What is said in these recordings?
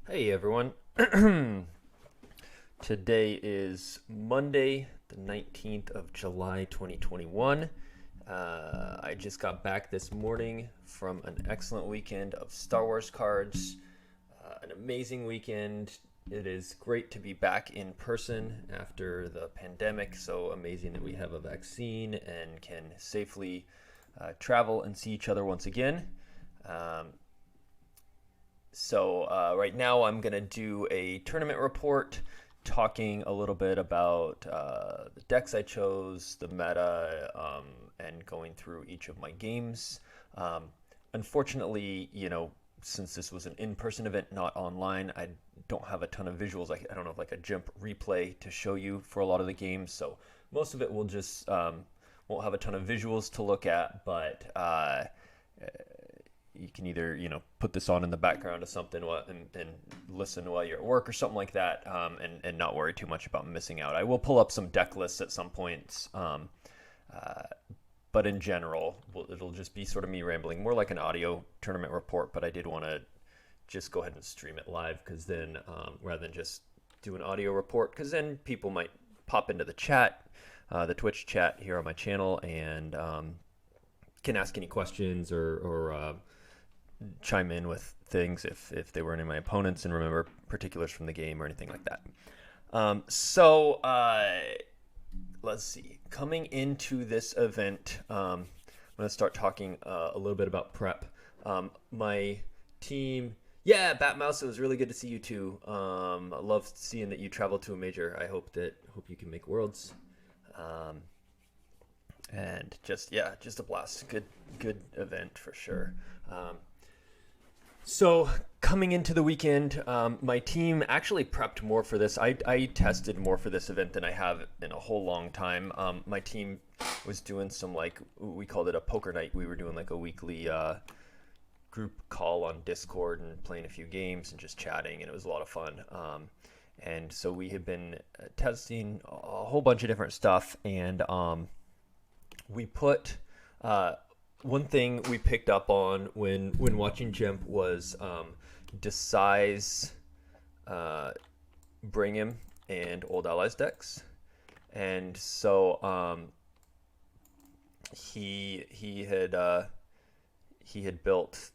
Hey everyone. Today is Monday, the 19th of July, 2021. I just got back this morning from an excellent weekend of Star Wars cards. An amazing weekend. It is great to be back in person after the pandemic. So amazing that we have a vaccine and can safely travel and see each other once again. Um, right now I'm going to do a tournament report talking a little bit about the decks I chose, the meta, and going through each of my games. Um, Unfortunately, since this was an in-person event, not online, I don't have a ton of visuals. I don't have like a jump replay to show you for a lot of the games, so most of it will just won't have a ton of visuals to look at, but you can either put this on in the background of something and listen while you're at work or something like that, and not worry too much about missing out. I will pull up some deck lists at some points, uh, but in general it'll just be sort of me rambling, more like an audio tournament report. But I did want to just go ahead and stream it live, because then rather than just do an audio report, because then people might pop into the chat, the Twitch chat here on my channel, and can ask any questions or chime in with things if they were any of my opponents and remember particulars from the game or anything like that. Let's see. Coming into this event, I'm going to start talking a little bit about prep. My team, yeah, Batmouse, it was really good to see you too. I love seeing that you traveled to a major. I hope you can make Worlds. And just a blast. Good event for sure. So coming into the weekend, my team actually prepped more for this. I tested more for this event than I have in a whole long time. My team was doing some, like, we called it a poker night. We were doing like a weekly group call on Discord and playing a few games and just chatting, and it was a lot of fun. And so we had been testing a whole bunch of different stuff, and we put one thing we picked up on when watching Jemp was Desai's Bring Him and Old Allies decks, and so he had built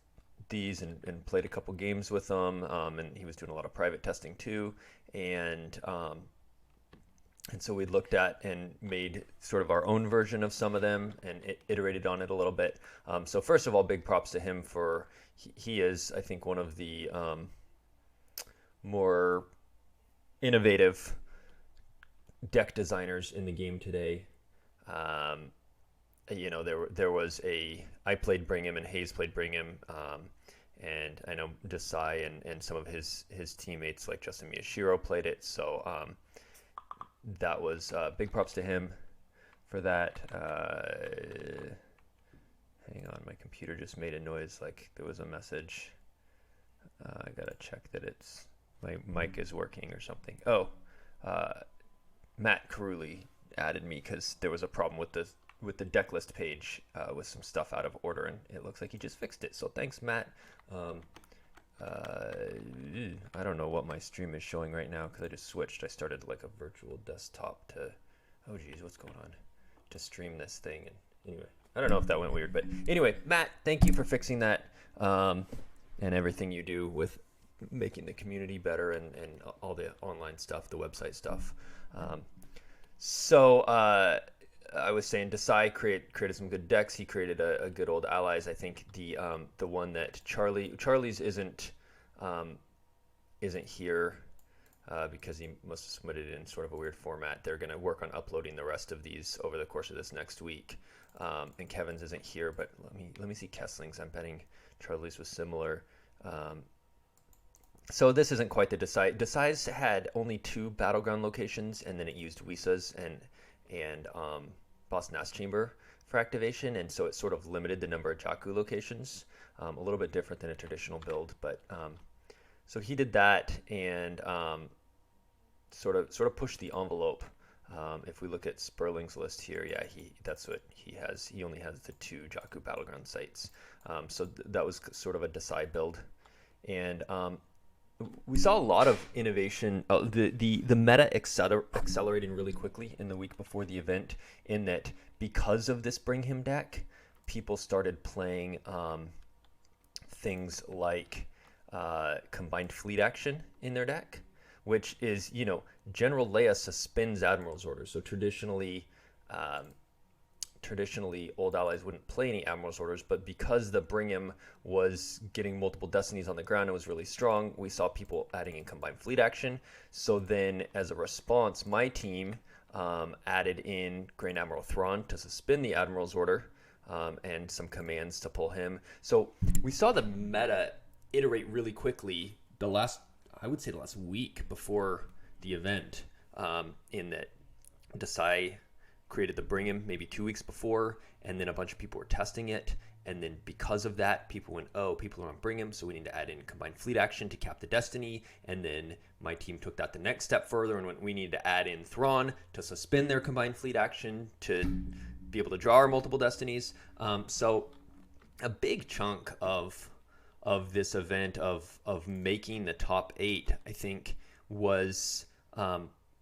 these and played a couple games with them, and he was doing a lot of private testing too, and so we looked at and made sort of our own version of some of them and iterated on it a little bit. So first of all, big props to him for he is, I think, one of the more innovative deck designers in the game today. There was I played Bring Him and Hayes played Bring Him, and I know Desai and some of his teammates like Justin Miyashiro played it. So that was big props to him for that. Hang on, my computer just made a noise like there was a message. I gotta check that my mic is working or something. Oh, Matt Carulli added me because there was a problem with the deck list page with some stuff out of order, and it looks like he just fixed it. So thanks, Matt. I don't know what my stream is showing right now because I just switched. I started like a virtual desktop to, oh geez, what's going on, to stream this thing. And anyway, I don't know if that went weird, but anyway, Matt, thank you for fixing that, and everything you do with making the community better and all the online stuff, the website stuff. I was saying Desai created some good decks. He created a good Old Allies. I think the one that Charlie's isn't here because he must have submitted it in sort of a weird format. They're going to work on uploading the rest of these over the course of this next week. And Kevin's isn't here, but let me see Kessling's. I'm betting Charlie's was similar. So this isn't quite the Desai. Desai's had only 2 battleground locations, and then it used Wisa's and Boss Nast Chamber for activation, and so it sort of limited the number of Jakku locations. A little bit different than a traditional build, but so he did that and sort of pushed the envelope. If we look at Sperling's list here, yeah, that's what he has. He only has the 2 Jakku battleground sites. So that was sort of a Desai build, and we saw a lot of innovation. The meta accelerating really quickly in the week before the event. In that, because of this Bring Him deck, people started playing things like combined fleet action in their deck, which is, General Leia suspends Admiral's orders. So traditionally old allies wouldn't play any Admiral's orders, but because the Bring Him was getting multiple destinies on the ground and was really strong, we saw people adding in combined fleet action. So then as a response, my team added in Grand Admiral Thrawn to suspend the Admiral's order, and some commands to pull him. So we saw the meta iterate really quickly I would say the last week before the event, in that Desai created the Bring Him maybe 2 weeks before, and then a bunch of people were testing it, and then because of that, people went, oh, people are on Bring Him, so we need to add in combined fleet action to cap the destiny. And then my team took that the next step further and went, we need to add in Thrawn to suspend their combined fleet action to be able to draw our multiple destinies. So a big chunk of this event of making the top 8, I think, was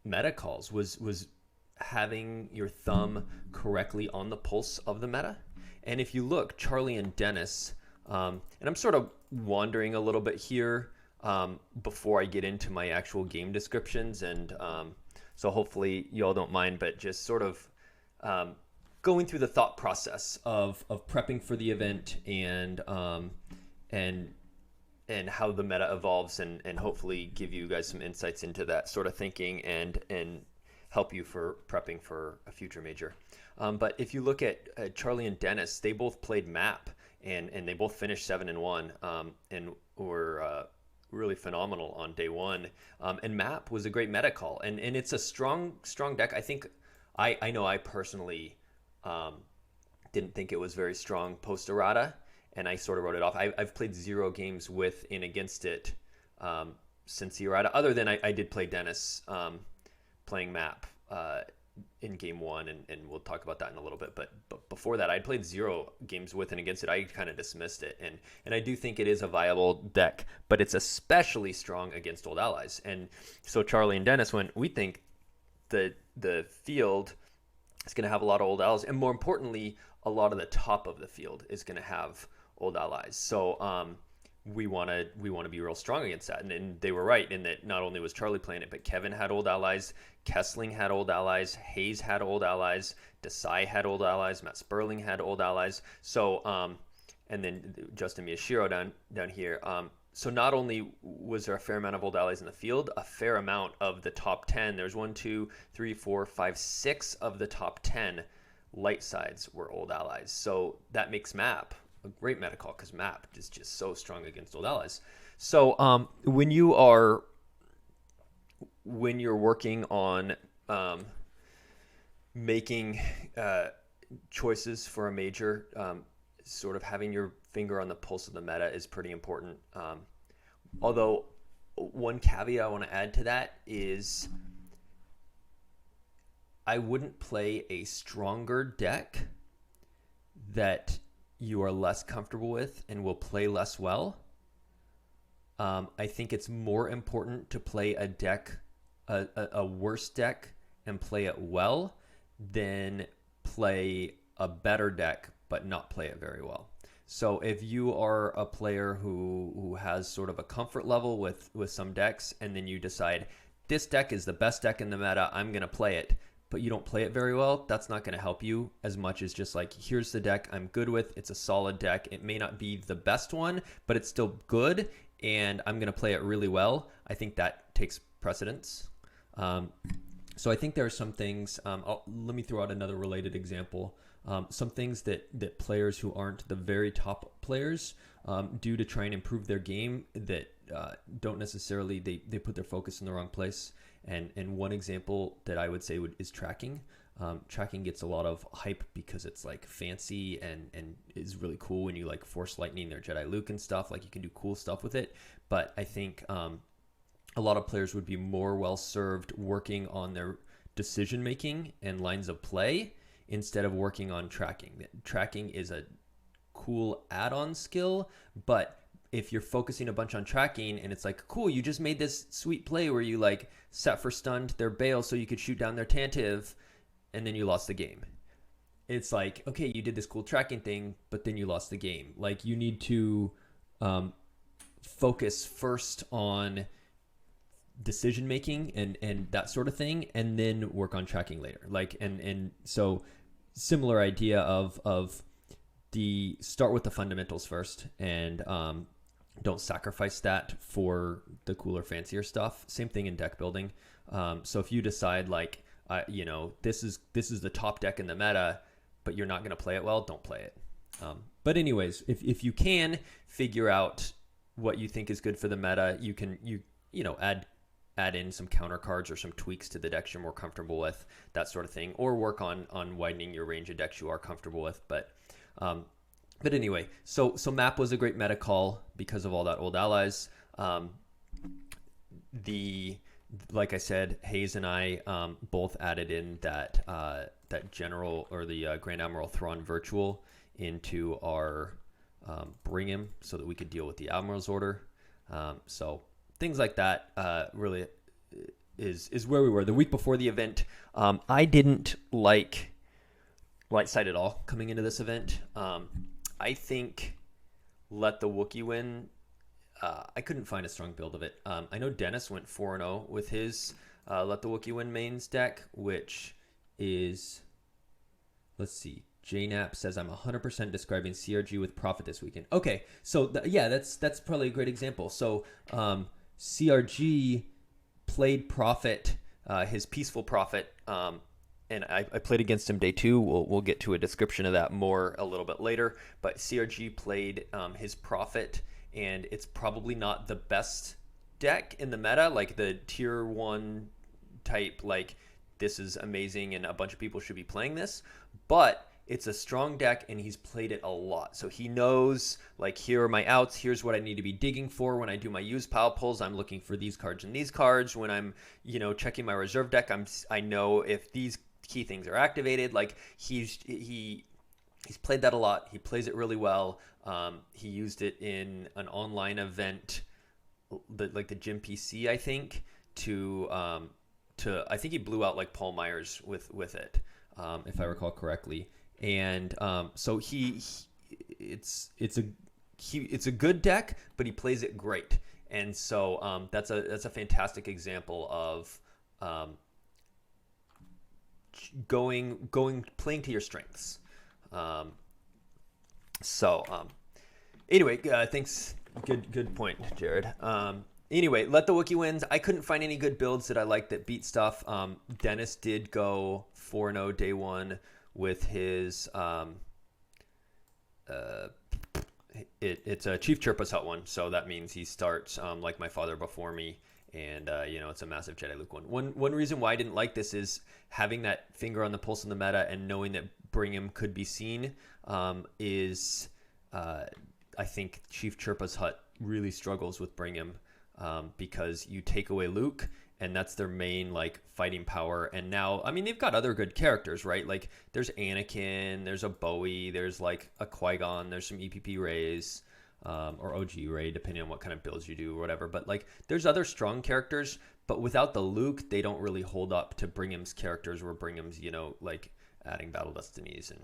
meta calls, was having your thumb correctly on the pulse of the meta. And if you look, Charlie and Dennis, and I'm sort of wandering a little bit here before I get into my actual game descriptions, and so hopefully you all don't mind, but just sort of going through the thought process of prepping for the event and how the meta evolves, and hopefully give you guys some insights into that sort of thinking and help you for prepping for a future major. But if you look at Charlie and Dennis, they both played map, and they both finished 7-1, and were really phenomenal on day one. And map was a great meta call, and it's a strong deck. I think I know I personally didn't think it was very strong post errata, and I sort of wrote it off. I've played 0 games with and against it since the errata, other than I did play Dennis playing map in game 1, and we'll talk about that in a little bit. But before that, I'd played 0 games with and against it. I kind of dismissed it, and I do think it is a viable deck, but it's especially strong against old allies. And so Charlie and Dennis went, we think the field is going to have a lot of old allies, and more importantly, a lot of the top of the field is going to have old allies. So we want to be real strong against that. And they were right in that not only was Charlie playing it, but Kevin had old allies, Kessling had old allies, Hayes had old allies, Desai had old allies, Matt Sperling had old allies. So and then Justin Miyashiro down here. So not only was there a fair amount of old allies in the field, a fair amount of the top 10. There's 1, 2, 3, 4, 5, 6 of the top 10 light sides were old allies. So that makes map a great meta call, because map is just so strong against old allies. So when you're working on making choices for a major, sort of having your finger on the pulse of the meta is pretty important. Although one caveat I want to add to that is I wouldn't play a stronger deck that you are less comfortable with and will play less well. I think it's more important to play a deck, a worse deck, and play it well than play a better deck but not play it very well. So if you are a player who has sort of a comfort level with some decks, and then you decide this deck is the best deck in the meta, I'm going to play it, but you don't play it very well, that's not going to help you as much as just like, here's the deck I'm good with. It's a solid deck. It may not be the best one, but it's still good, and I'm going to play it really well. I think that takes precedence. So I think there are some things, let me throw out another related example. Some things that players who aren't the very top players do to try and improve their game that don't necessarily, they put their focus in the wrong place. And one example that I would say is tracking. Tracking gets a lot of hype because it's like fancy and is really cool when you like force lightning their Jedi Luke and stuff. Like you can do cool stuff with it. But I think a lot of players would be more well served working on their decision making and lines of play instead of working on tracking. Tracking is a cool add-on skill, but if you're focusing a bunch on tracking and it's like, cool, you just made this sweet play where you like set for stunned their bail so you could shoot down their Tantive, and then you lost the game. It's like, okay, you did this cool tracking thing, but then you lost the game. Like, you need to focus first on decision making and that sort of thing, and then work on tracking later. Like, and so similar idea of the start with the fundamentals first, and don't sacrifice that for the cooler, fancier stuff. Same thing in deck building. So if you decide like, this is the top deck in the meta, but you're not going to play it well, don't play it. But anyways, if you can figure out what you think is good for the meta, you can add in some counter cards or some tweaks to the decks you're more comfortable with, that sort of thing, or work on widening your range of decks you are comfortable with. But anyway, so map was a great meta call because of all that old allies. Like I said, Hayes and I both added in that general, or the Grand Admiral Thrawn virtual, into our bring him so that we could deal with the Admiral's Order. So things like that really is where we were. The week before the event, I didn't like light side at all coming into this event. I think let the Wookiee win. I couldn't find a strong build of it. I know Dennis went 4-0 with his let the Wookiee win mains deck, which is, let's see, JNap says I'm 100% describing CRG with Prophet this weekend. Okay, so that's probably a great example. So CRG played Prophet, his Peaceful Prophet, and I played against him day 2. We'll get to a description of that more a little bit later. But CRG played his Prophet, and it's probably not the best deck in the meta, like the tier 1 type, like this is amazing and a bunch of people should be playing this, but it's a strong deck and he's played it a lot. So he knows, like, here are my outs, here's what I need to be digging for when I do my use pile pulls. I'm looking for these cards and these cards. When I'm, checking my reserve deck, I know if these key things are activated. Like, he's played that a lot. He plays it really well. He used it in an online event, like the Gym PC, I think, I think he blew out like Paul Myers with it, if I recall correctly. And so it's a good deck, but he plays it great. And so that's a fantastic example of playing to your strengths. Anyway, thanks. Good point, Jared. Anyway, let the Wookiee wins. I couldn't find any good builds that I liked that beat stuff. Dennis did go 4-0 day 1 with his it's a Chief Chirpa's Hut one, so that means he starts like my father before me, and it's a massive Jedi Luke one. One reason why I didn't like this is having that finger on the pulse in the meta and knowing that Brigham could be seen is I think Chief Chirpa's Hut really struggles with Brigham. Because you take away Luke, and that's their main like fighting power. And now, I mean, they've got other good characters, right? Like there's Anakin, there's a Bowie, there's like a Qui-Gon, there's some EPP Rays, or OG Ray, depending on what kind of builds you do or whatever. But like there's other strong characters, but without the Luke, they don't really hold up to Brigham's characters, where Brigham's, like adding Battle Destinies and,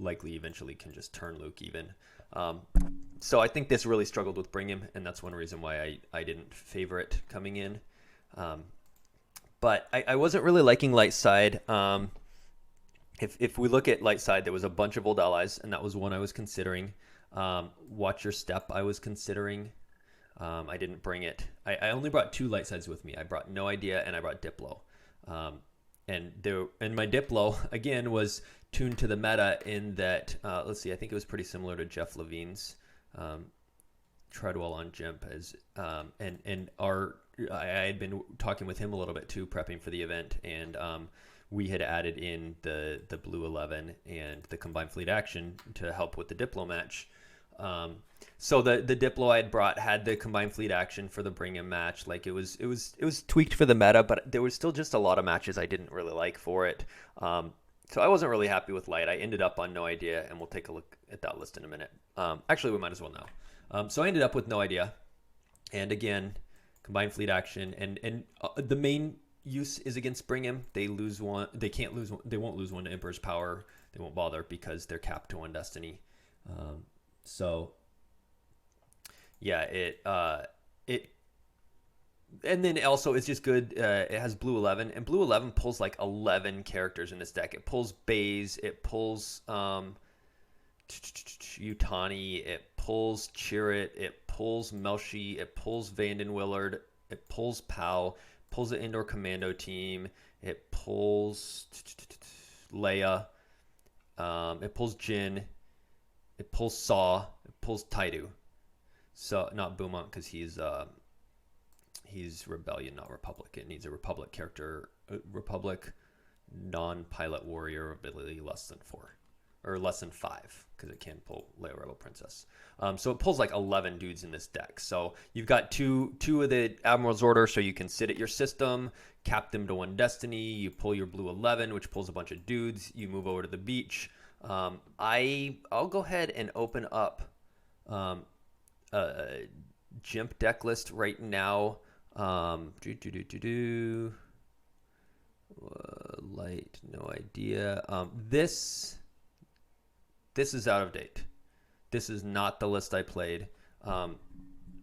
likely eventually can just turn Luke even. So I think this really struggled with Brigham, and that's one reason why I didn't favor it coming in. But I wasn't really liking light side. If we look at light side, there was a bunch of old allies, and that was one I was considering. Watch Your Step I was considering. I didn't bring it. I only brought 2 light sides with me. I brought No Idea and I brought Diplo. And my Diplo, again, was tuned to the meta in that, let's see, I think it was pretty similar to Jeff Levine's Treadwell on Jimp. I had been talking with him a little bit too, prepping for the event, and we had added in the Blue 11 and the Combined Fleet Action to help with the Diplo match. So the Diplo I had brought had the Combined Fleet Action for the Brigham match. Like it was tweaked for the meta, but there was still just a lot of matches I didn't really like for it. So I wasn't really happy with light. I ended up on No Idea, and we'll take a look at that list in a minute. Actually, we might as well So I ended up with no idea. And again, combined fleet action, and the main use is against Brigham. They lose one. They can't lose one. They won't lose one to Emperor's Power. They won't bother because they're capped to one destiny. So yeah, it and then also it's just good. It has blue 11, and blue 11 pulls like 11 characters in this deck. It pulls Baze, it pulls Utani, it pulls Chirrut, it pulls Melshi, it pulls Vanden Willard, it pulls Pow, pulls the indoor commando team, it pulls Leia, it pulls Jin, it pulls Saw, it pulls Taidu. So not Beaumont because he's Rebellion, not Republic. It needs a Republic character, Republic non-pilot warrior ability less than 4 or less than 5 because it can pull Leia Rebel Princess. So it pulls like 11 dudes in this deck. So you've got two of the Admiral's Order, so you can sit at your system, cap them to one destiny. You pull your blue 11, which pulls a bunch of dudes. You move over to the beach. I'll go ahead and open up a Jimp deck list right now. Light, no idea. This is out of date. This is not the list I played.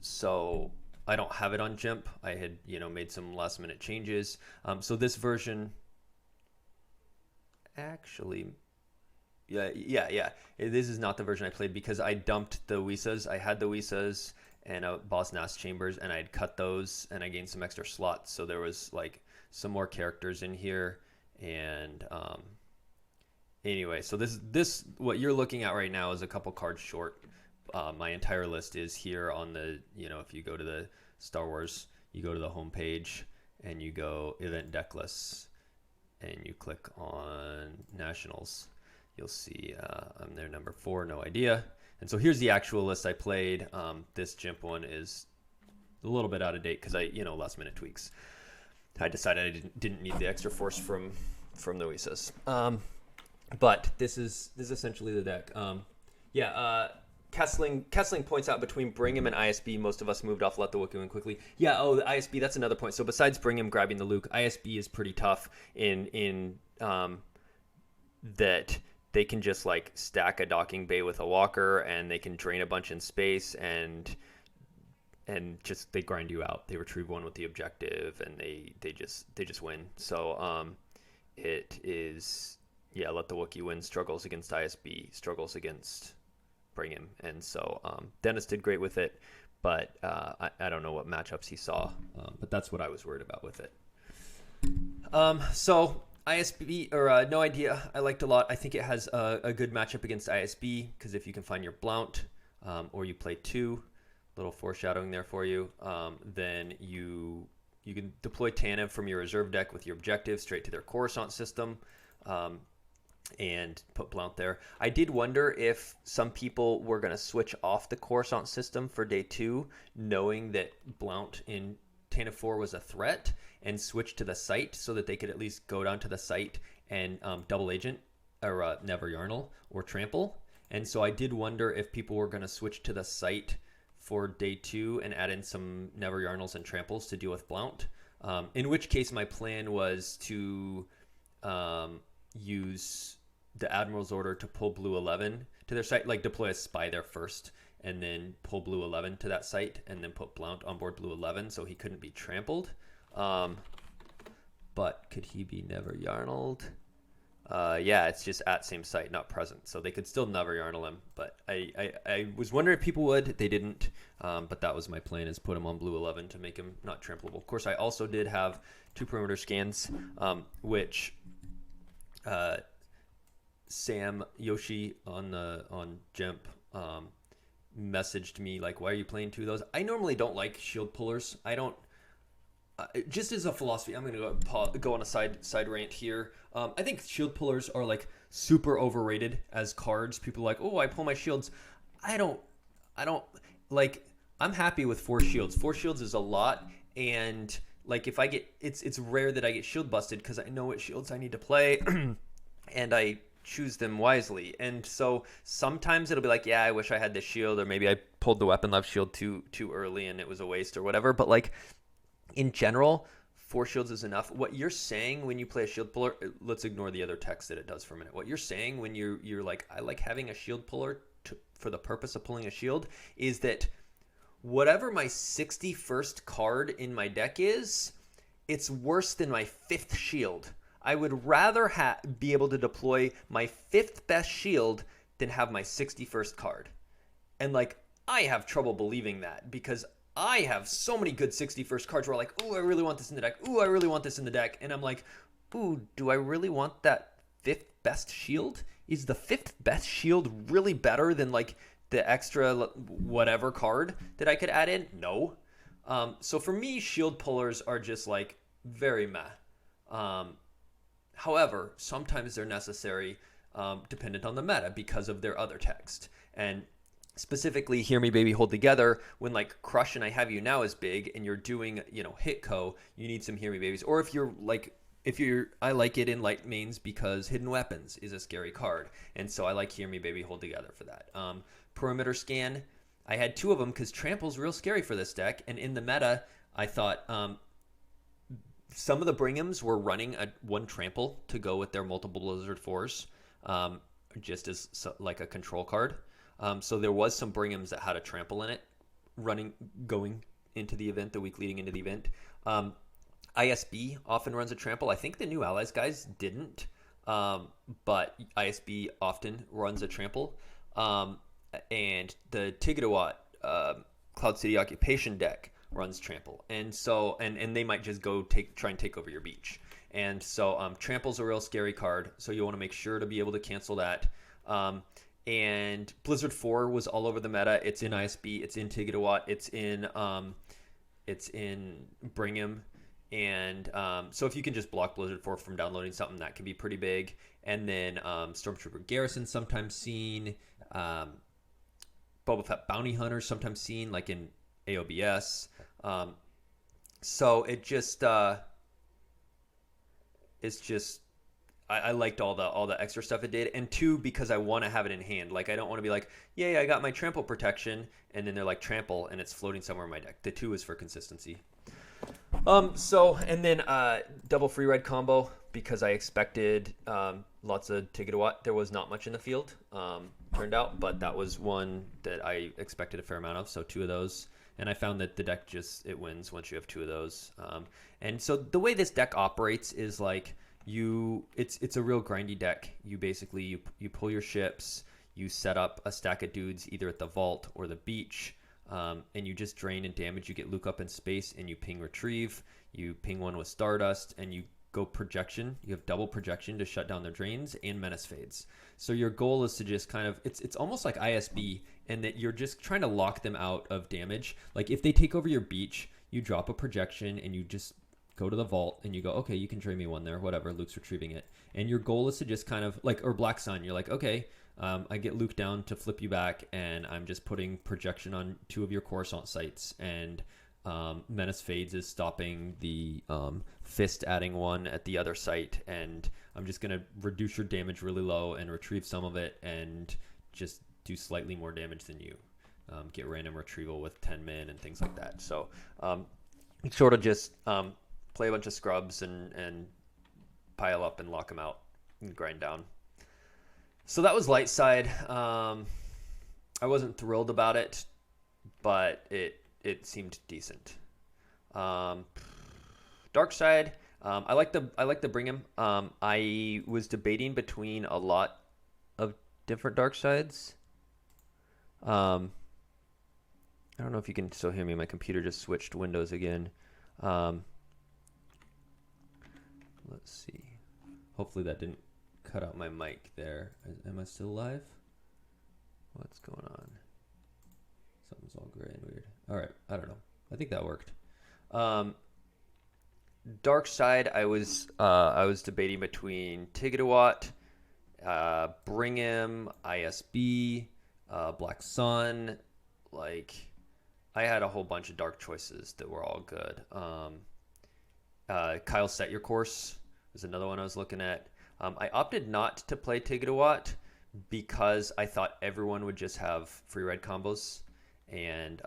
So I don't have it on Jimp. I had, made some last minute changes. So this version actually, yeah. This is not the version I played because I dumped the Wisas. I had the Wisas and a Boss Nass Chambers, and I had cut those, and I gained some extra slots. So there was like some more characters in here, and anyway, so this what you're looking at right now is a couple cards short. My entire list is here on the, if you go to the Star Wars, you go to the home page and you go event deck lists and you click on Nationals. You'll see I'm there number 4, no idea. And so here's the actual list I played. This Jimp one is a little bit out of date because I, last minute tweaks. I decided I didn't need the extra force from the Wisas. But this is essentially the deck. Kessling points out between Brigham and ISB, most of us moved off Let the Wookiee win quickly. Yeah, the ISB, that's another point. So besides Brigham grabbing the Luke, ISB is pretty tough in that they can just like stack a docking bay with a walker, and they can drain a bunch in space, and just they grind you out. They retrieve one with the objective, and they just win. So it is, yeah, Let the Wookiee win struggles against ISB, struggles against Brigham, and so Dennis did great with it, but I don't know what matchups he saw, but that's what I was worried about with it. So ISB, or no idea, I liked a lot. I think it has a good matchup against ISB, because if you can find your Blount, or you play 2, little foreshadowing there for you, then you can deploy Tanev from your reserve deck with your objective straight to their Coruscant system, and put Blount there. I did wonder if some people were going to switch off the Coruscant system for day 2, knowing that Blount in Tanev 4 was a threat, and switch to the site so that they could at least go down to the site and double agent or Never Yarnell or Trample. And so I did wonder if people were going to switch to the site for day 2 and add in some Never Yarnells and Tramples to deal with Blount. In which case my plan was to use the Admiral's Order to pull blue 11 to their site, like deploy a spy there first, and then pull blue 11 to that site, and then put Blount on board blue 11 so he couldn't be trampled. But could he be Never Yarnelled? Yeah, it's just at same site, not present. So they could still Never Yarnell him. But I was wondering if people would. They didn't. But that was my plan, is put him on blue 11 to make him not trampleable. Of course, I also did have 2 perimeter scans, which Sam Yoshi on Jimp messaged me like, why are you playing 2 of those? I normally don't like shield pullers. I don't. Just as a philosophy, I'm going to go on a side rant here. I think shield pullers are like super overrated as cards. People are like, oh, I pull my shields. I don't like. I'm happy with 4 shields. 4 shields is a lot, and like if I get, it's rare that I get shield busted because I know what shields I need to play, and I choose them wisely. And so sometimes it'll be like, yeah, I wish I had this shield, or maybe I pulled the weapon left shield too early and it was a waste or whatever. But like in general, 4 shields is enough. What you're saying when you play a shield puller, let's ignore the other text that it does for a minute. What you're saying when you're like, I like having a shield puller for the purpose of pulling a shield, is that whatever my 61st card in my deck is, it's worse than my 5th shield. I would rather be able to deploy my 5th best shield than have my 61st card. And like, I have trouble believing that, because I have so many good 61st cards where I'm like, ooh, I really want this in the deck. Ooh, I really want this in the deck. And I'm like, ooh, do I really want that 5th best shield? Is the 5th best shield really better than like the extra whatever card that I could add in? No. So for me, shield pullers are just like very meh. However, sometimes they're necessary, dependent on the meta, because of their other text. And specifically, Hear Me Baby Hold Together, when like Crush and I Have You Now is big and you're doing, Hitco, you need some Hear Me Babies. Or I like it in light mains because Hidden Weapons is a scary card. And so I like Hear Me Baby Hold Together for that. Perimeter Scan, I had 2 of them because Trample's real scary for this deck. And in the meta, I thought some of the Bringham's were running 1 Trample to go with their multiple Blizzard 4s, just as like a control card. So there was some Bringham's that had a Trample in it, going into the event, the week leading into the event. ISB often runs a Trample. I think the new Allies guys didn't, but ISB often runs a Trample. And the Tigidawat Cloud City Occupation deck runs Trample. And so, and they might just go try and take over your beach. And so Trample's a real scary card, so you want to make sure to be able to cancel that. And Blizzard 4 was all over the meta. It's in ISB, it's in Tigidawat, it's in Brigham. And so if you can just block Blizzard 4 from downloading something, that can be pretty big. And then Stormtrooper Garrison sometimes seen. Boba Fett Bounty Hunter sometimes seen, like in AOBS. So it's just I liked all the extra stuff it did, and 2, because I want to have it in hand. Like, I don't want to be like, yay, I got my trample protection, and then they're like trample and it's floating somewhere in my deck. The 2 is for consistency. And then double free red combo, because I expected lots of Tigidawat. There was not much in the field, turned out, but that was one that I expected a fair amount of, so 2 of those. And I found that the deck it wins once you have 2 of those. And so the way this deck operates is like, it's a real grindy deck. You basically, you pull your ships, you set up a stack of dudes either at the vault or the beach, and you just drain and damage. You get Luke up in space, and you ping retrieve. You ping one with Stardust, and you go projection. You have double projection to shut down their drains and menace fades. So your goal is to just kind of, it's almost like ISB, and that you're just trying to lock them out of damage. Like if they take over your beach, you drop a projection and you just go to the vault and you go, okay, you can drain me one there, whatever, Luke's retrieving it. And your goal is to just kind of like, or Black Sun, you're like, okay, I get Luke down to flip you back, and I'm just putting projection on 2 of your Coruscant sites, and Menace Fades is stopping the Fist adding 1 at the other site, and I'm just going to reduce your damage really low and retrieve some of it and just do slightly more damage than you. Get random retrieval with 10 min and things like that. So sort of just play a bunch of scrubs and pile up and lock them out and grind down. So that was light side. I wasn't thrilled about it, but it seemed decent. Dark side, I like the Brigham. I was debating between a lot of different dark sides. I don't know if you can still hear me. My computer just switched windows again. Let's see. Hopefully that didn't cut out my mic there. Am I still live? What's going on? Something's all gray and weird. All right, I don't know. I think that worked. Dark side, I was debating between Tigidawat, Brigham, ISB, Black Sun. Like, I had a whole bunch of dark choices that were all good. Kyle Set Your Course was another one I was looking at. I opted not to play Tigidawat because I thought everyone would just have free red combos, and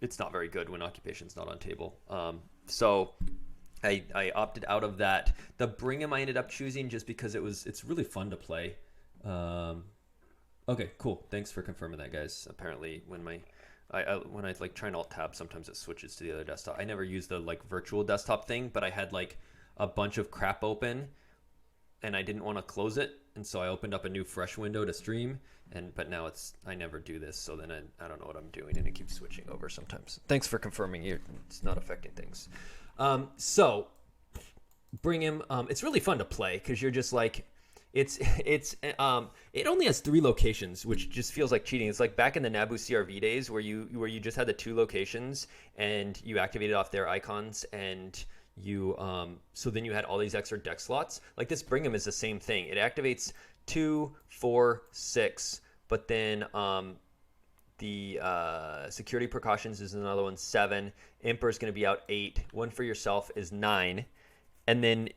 it's not very good when occupation's not on table. So I opted out of that. The Brigham I ended up choosing just because it's really fun to play. Okay, cool. Thanks for confirming that, guys. Apparently, when I like try and alt tab, sometimes it switches to the other desktop. I never used the like virtual desktop thing, but I had like a bunch of crap open, and I didn't want to close it, and so I opened up a new fresh window to stream. But now I never do this, so then I don't know what I'm doing, and it keeps switching over sometimes. Thanks for confirming. It's not affecting things. So bring him. It's really fun to play because you're just like. It only has 3 locations, which just feels like cheating. It's like back in the Naboo CRV days where you just had the 2 locations and you activated off their icons, and you so then you had all these extra deck slots. Like this Brigham is the same thing. It activates 2, 4, 6, but then the security precautions is another one, 7. Emperor is going to be out 8. One for yourself is 9, and then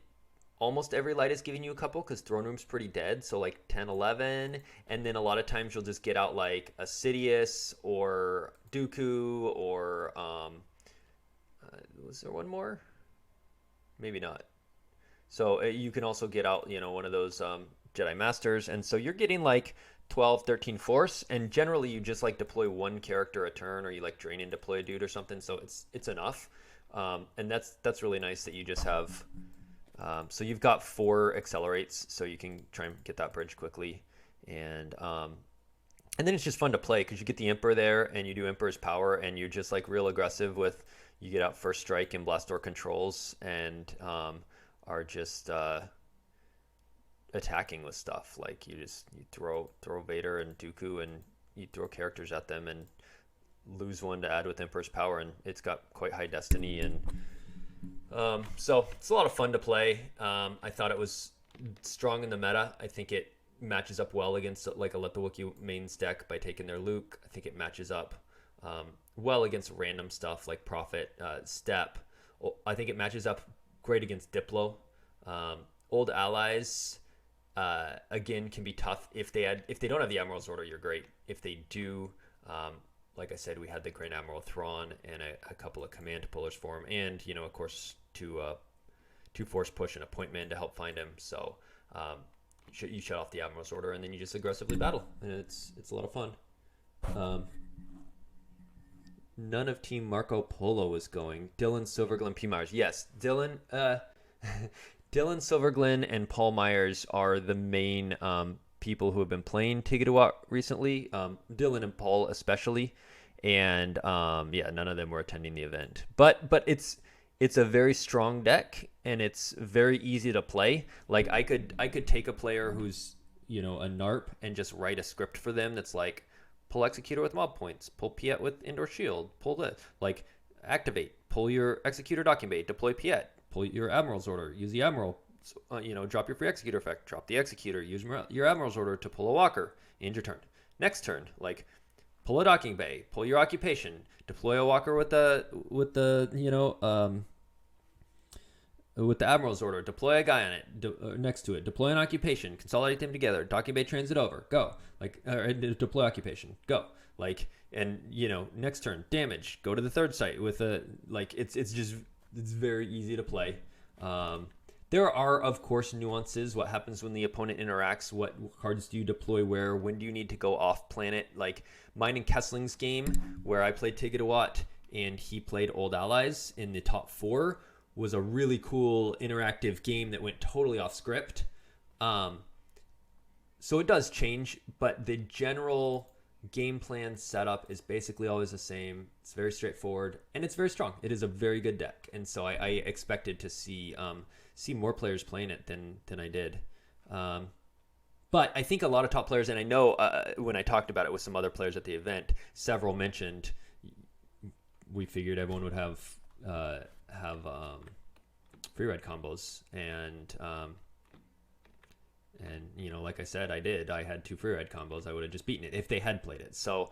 almost every light is giving you a couple because Throne Room's pretty dead, so like 10, 11, and then a lot of times you'll just get out like a Sidious or Dooku or was there one more? Maybe not. So you can also get out, one of those Jedi Masters, and so you're getting like 12, 13 Force, and generally you just like deploy one character a turn, or you like drain and deploy a dude or something, so it's enough. And that's really nice that you just have... so you've got 4 accelerates, so you can try and get that bridge quickly, and then it's just fun to play because you get the Emperor there, and you do Emperor's power, and you're just like real aggressive with you get out first strike and blast door controls, and are just attacking with stuff like you throw Vader and Dooku, and you throw characters at them and lose one to add with Emperor's power, and it's got quite high destiny and. So it's a lot of fun to play. I thought it was strong in the meta. I think it matches up well against like a Let the Wookiee mains deck by taking their Luke. I think it matches up well against random stuff like Prophet, Step. I think it matches up great against Diplo. Old allies again can be tough if they don't have the Admiral's Order. You're great. If they do. Like I said, we had the Grand Admiral Thrawn and a couple of command pullers for him, and of course, two force push and a point man to help find him. So you shut off the Admiral's Order, and then you just aggressively battle, and it's a lot of fun. None of Team Marco Polo is going. Dylan, Silverglen, P. Myers. Yes, Dylan, Silverglen, and Paul Myers are the main people who have been playing Tigidawat recently. Dylan and Paul especially. And none of them were attending the event, but it's a very strong deck, and it's very easy to play. Like I could take a player who's a NARP and just write a script for them that's like pull Executor with mob points, pull Piet with Indoor Shield, activate, pull your Executor Docking Bay, deploy Piet, pull your Admiral's Order, use the Admiral, drop your free Executor effect, drop the Executor, use your Admiral's Order to pull a Walker, end your turn. Next turn, pull a Docking Bay, pull your Occupation, deploy a Walker with the Admiral's Order, deploy a guy on it, next to it, deploy an Occupation, consolidate them together, Docking Bay transit over, go. Deploy Occupation, go. Next turn, damage, go to the third site with it's very easy to play. There are, of course, nuances. What happens when the opponent interacts? What cards do you deploy where? When do you need to go off planet? Like mine and Kessling's game, where I played Tigidawat and he played Old Allies in the top 4, was a really cool interactive game that went totally off script. So it does change, but the general game plan setup is basically always the same. It's very straightforward, and it's very strong. It is a very good deck, and so I expected to see more players playing it than I did. But I think a lot of top players, and I know when I talked about it with some other players at the event, several mentioned we figured everyone would have free red combos, and like I said, I did. I had 2 free red combos. I would have just beaten it if they had played it. So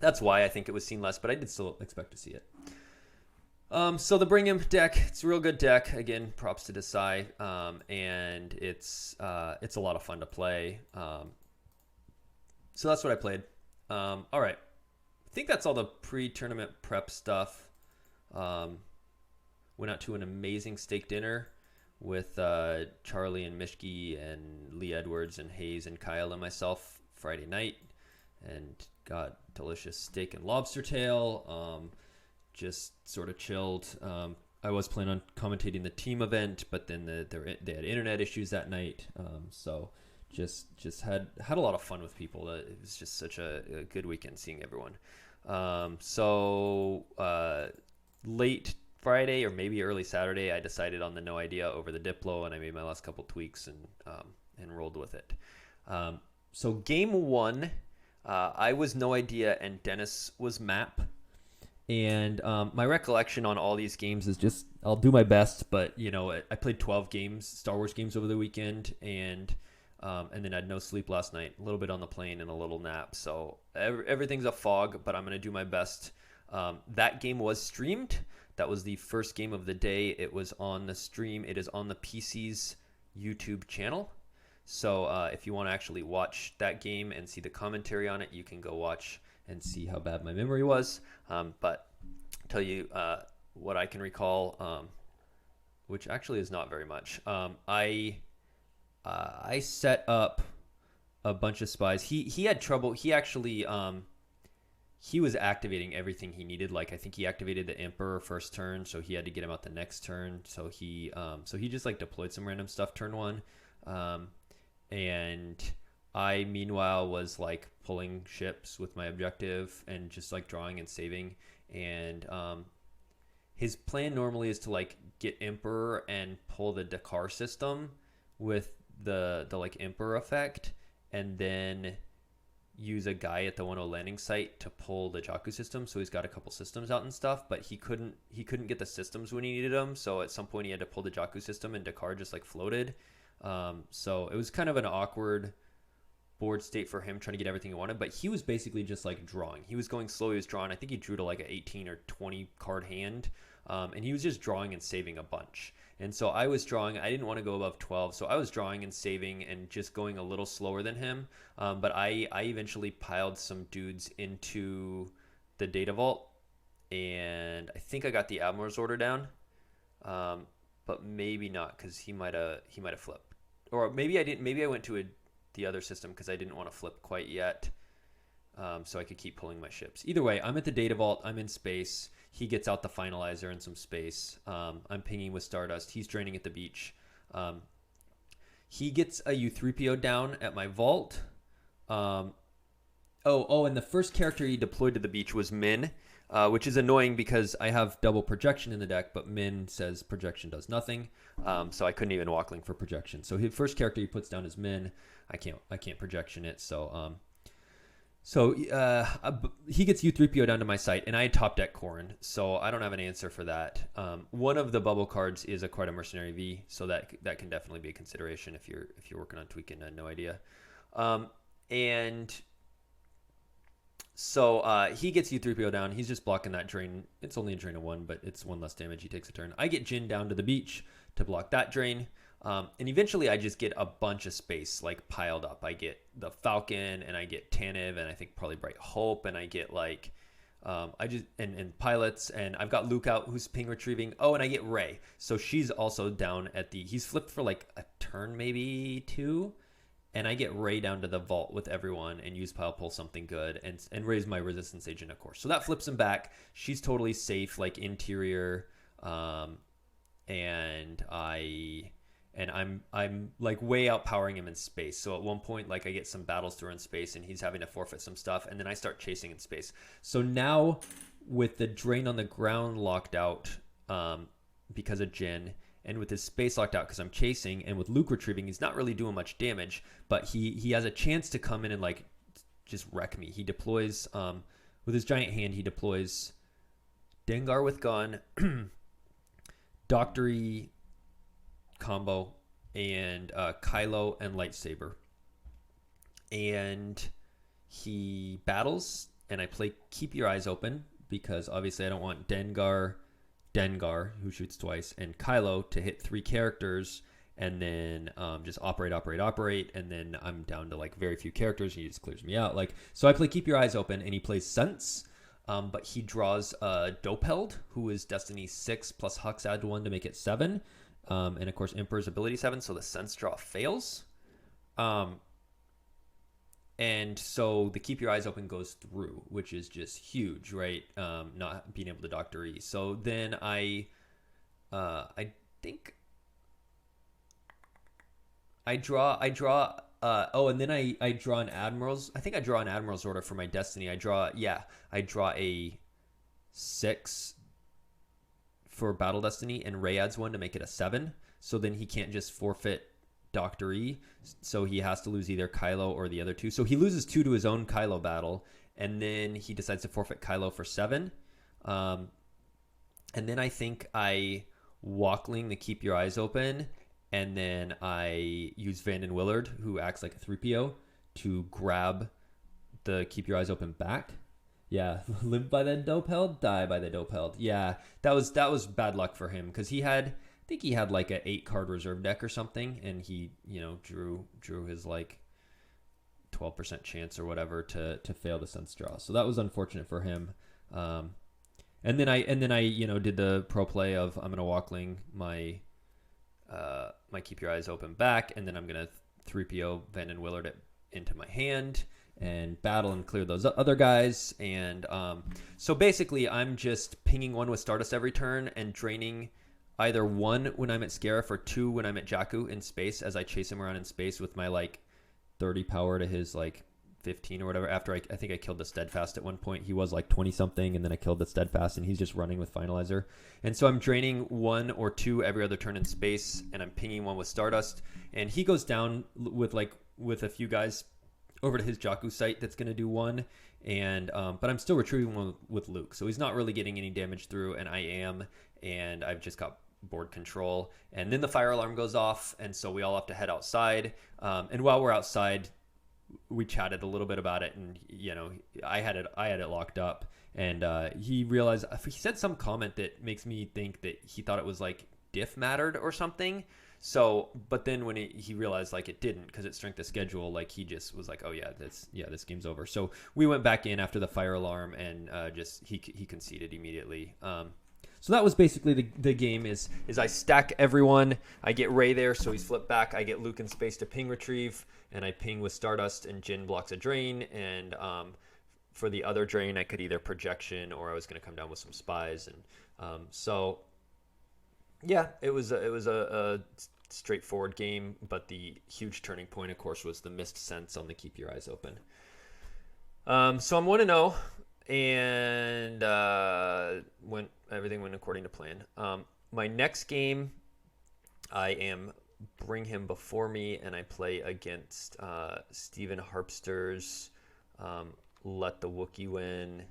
that's why I think it was seen less, but I did still expect to see it. So the Bring Him deck, it's a real good deck. Again, props to Desai, and it's a lot of fun to play. So that's what I played. All right, I think that's all the pre-tournament prep stuff. Went out to an amazing steak dinner with Charlie and Mishki and Lee Edwards and Hayes and Kyle and myself Friday night, and got delicious steak and lobster tail. Just sort of chilled. I was planning on commentating the team event, but then they had internet issues that night. So just had a lot of fun with people. It was just such a good weekend seeing everyone. Late Friday or maybe early Saturday, I decided on the No Idea over the Diplo, and I made my last couple tweaks and rolled with it. So game one, I was No Idea and Dennis was Map. And my recollection on all these games is just I'll do my best, but I played 12 games, Star Wars games over the weekend, and then I had no sleep last night, a little bit on the plane and a little nap. So everything's a fog, but I'm going to do my best. That game was streamed. That was the first game of the day. It was on the stream. It is on the PC's YouTube channel. So if you want to actually watch that game and see the commentary on it, you can go watch and see how bad my memory was. But I'll tell you what I can recall, which actually is not very much. I set up a bunch of spies. He had trouble. He actually he was activating everything he needed. Like, I think he activated the Emperor first turn, so he had to get him out the next turn. So he just like deployed some random stuff turn one, and I meanwhile was like pulling ships with my objective and just like drawing and saving. And his plan normally is to like get Emperor and pull the Dakar system with the like Emperor effect, and then use a guy at the 1-0 landing site to pull the Jakku system. So he's got a couple systems out and stuff, but he couldn't get the systems when he needed them. So at some point he had to pull the Jakku system, and Dakar just like floated. So it was kind of an awkward board state for him trying to get everything he wanted, but he was basically just like drawing. He was going slow. He was drawing. I think he drew to like an 18 or 20 card hand, and he was just drawing and saving a bunch. And so I was drawing. I didn't want to go above 12, so I was drawing and saving and just going a little slower than him. But I eventually piled some dudes into the data vault, and I think I got the Admiral's order down, but maybe not, because he might have flipped, or maybe I didn't. Maybe I went to the other system because I didn't want to flip quite yet, so I could keep pulling my ships. Either way, I'm at the data vault. I'm in space. He gets out the finalizer and some space. I'm pinging with Stardust. He's draining at the beach. He gets a U3PO down at my vault. And the first character he deployed to the beach was Min, which is annoying because I have double projection in the deck, but Min says projection does nothing. So I couldn't even walk link for projection. So his first character he puts down is Min. I can't projection it. So he gets U3PO down to my site, and I had top deck Corrin, so I don't have an answer for that. One of the bubble cards is quite a Mercenary V, so that can definitely be a consideration if you're working on tweaking. No idea. And so he gets U3PO down. He's just blocking that drain. It's only a drain of 1, but it's 1 less damage. He takes a turn. I get Jin down to the beach to block that drain. And eventually I just get a bunch of space like piled up. I get the Falcon, and I get Tanev, and I think probably Bright Hope, and I get like and pilots, and I've got Luke out who's ping retrieving. Oh, and I get Rey. So she's also down at he's flipped for like a turn, maybe 2. And I get Rey down to the vault with everyone and use pile pull something good and raise my resistance agent, of course. So that flips him back. She's totally safe, like interior. And I'm like way outpowering him in space. So at one point, like I get some battles through in space, and he's having to forfeit some stuff, and then I start chasing in space. So now with the drain on the ground locked out because of Jin, and with his space locked out because I'm chasing, and with Luke retrieving, he's not really doing much damage, but he has a chance to come in and like just wreck me. He deploys with his giant hand. He deploys Dengar with gun, Doctory combo, and Kylo and lightsaber, and he battles, and I play Keep Your Eyes Open because obviously I don't want Dengar Dengar, who shoots twice, and Kylo to hit 3 characters, and then just operate, and then I'm down to like very few characters, and he just clears me out. Like, so I play Keep Your Eyes Open, and he plays Sense, but he draws Dopeld, who is Destiny 6 plus Hux add 1 to make it 7, and of course Emperor's ability 7, so the Sense draw fails. And so the Keep Your Eyes Open goes through, which is just huge, right? Not being able to Dr. E. So then I think I draw, and then I draw an Admiral's, I think I draw an Admiral's Order for my Destiny. I draw a 6 for Battle Destiny, and Ray adds 1 to make it a 7. So then he can't just forfeit Dr. E, so he has to lose either Kylo or the other 2. So he loses 2 to his own Kylo battle, and then he decides to forfeit Kylo for 7. And then I think I Walkling the Keep Your Eyes Open, and then I use Vanden Willard, who acts like a 3PO, to grab the Keep Your Eyes Open back. Yeah, live by the Dopeld, die by the Dopeld. Yeah, that was bad luck for him, because I think he had like an 8-card reserve deck or something, and he, drew his like 12% chance or whatever to fail the Sense draw. So that was unfortunate for him. And then I did the pro play of I'm gonna Walkling my Keep Your Eyes Open back, and then I'm gonna 3PO Vanden Willard it into my hand and battle and clear those other guys. And so basically I'm just pinging 1 with Stardust every turn and draining either 1 when I'm at Scarif or 2 when I'm at Jakku in space, as I chase him around in space with my like 30 power to his like 15 or whatever. After I think I killed the Steadfast at one point. He was like 20 something, and then I killed the Steadfast, and he's just running with Finalizer. And so I'm draining 1 or 2 every other turn in space, and I'm pinging 1 with Stardust, and he goes down with a few guys over to his Jakku site that's going to do 1, and but I'm still retrieving 1 with Luke, so he's not really getting any damage through, and I am, and I've just got board control. And then the fire alarm goes off, and so we all have to head outside, and while we're outside we chatted a little bit about it, and I had it locked up, and he said some comment that makes me think that he thought it was like diff mattered or something. So, but then when he realized like it didn't, because it's strength of schedule, like he just was like, oh yeah, this game's over. So we went back in after the fire alarm, and he conceded immediately. So that was basically the game is I stack everyone. I get Ray there, so he's flipped back. I get Luke in space to ping retrieve, and I ping with Stardust, and Jin blocks a drain. And for the other drain, I could either projection, or I was going to come down with some spies. And so yeah, it was a straightforward game, but the huge turning point, of course, was the missed sense on the Keep Your Eyes Open. So I'm 1-0. And everything went according to plan. My next game, I am bring him before me, and I play against Stephen Harpster's Let the Wookiee Win.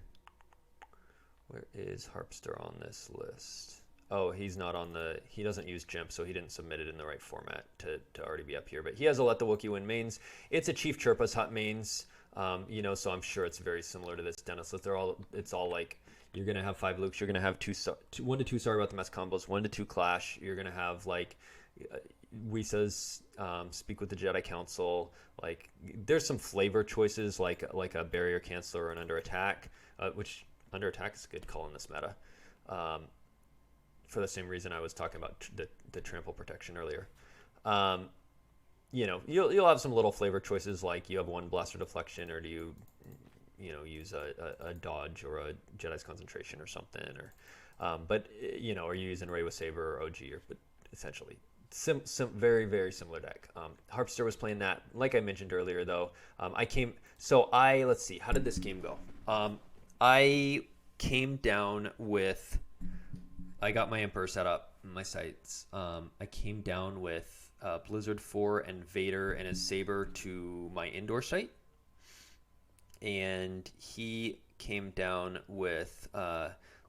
Where is Harpster on this list? Oh, he's not on he doesn't use GIMP, so he didn't submit it in the right format to already be up here. But he has a Let the Wookiee Win mains. It's a Chief Chirpa's hut mains. So I'm sure it's very similar to this, Dennis. It's all like, you're going to have 5 Lukes, you're going to have 1 to 2 Sorry About the Mess combos, 1 to 2 Clash, you're going to have like Whisa's Speak with the Jedi Council. Like, there's some flavor choices like a Barrier Canceller or an Under Attack, which Under Attack is a good call in this meta, for the same reason I was talking about the Trample Protection earlier. You'll have some little flavor choices, like you have 1 Blaster Deflection, or do you use a Dodge or a Jedi's Concentration or something, or or you're using Ray with Saber or OG, but essentially very, very similar deck. Harpster was playing that. Like I mentioned earlier, though, let's see, how did this game go? I came down with, I got my Emperor set up, my sights. I came down with Blizzard 4 and Vader and his Saber to my indoor site, and he came down with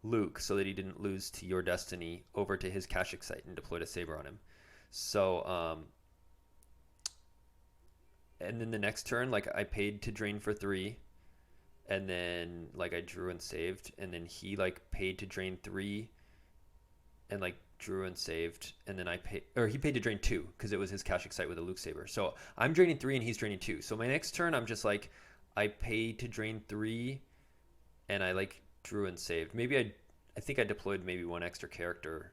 Luke, so that he didn't lose to Your Destiny, over to his Kashyyyk site and deployed a Saber on him. So and then the next turn, like, I paid to drain for 3, and then like I drew and saved, and then he like paid to drain 3 and like drew and saved, and then he paid to drain 2 because it was his Cash Excite with a Luke Saber. So I'm draining 3 and he's draining 2. So my next turn, I'm just like, I paid to drain 3, and I like drew and saved. Maybe I think I deployed maybe 1 extra character,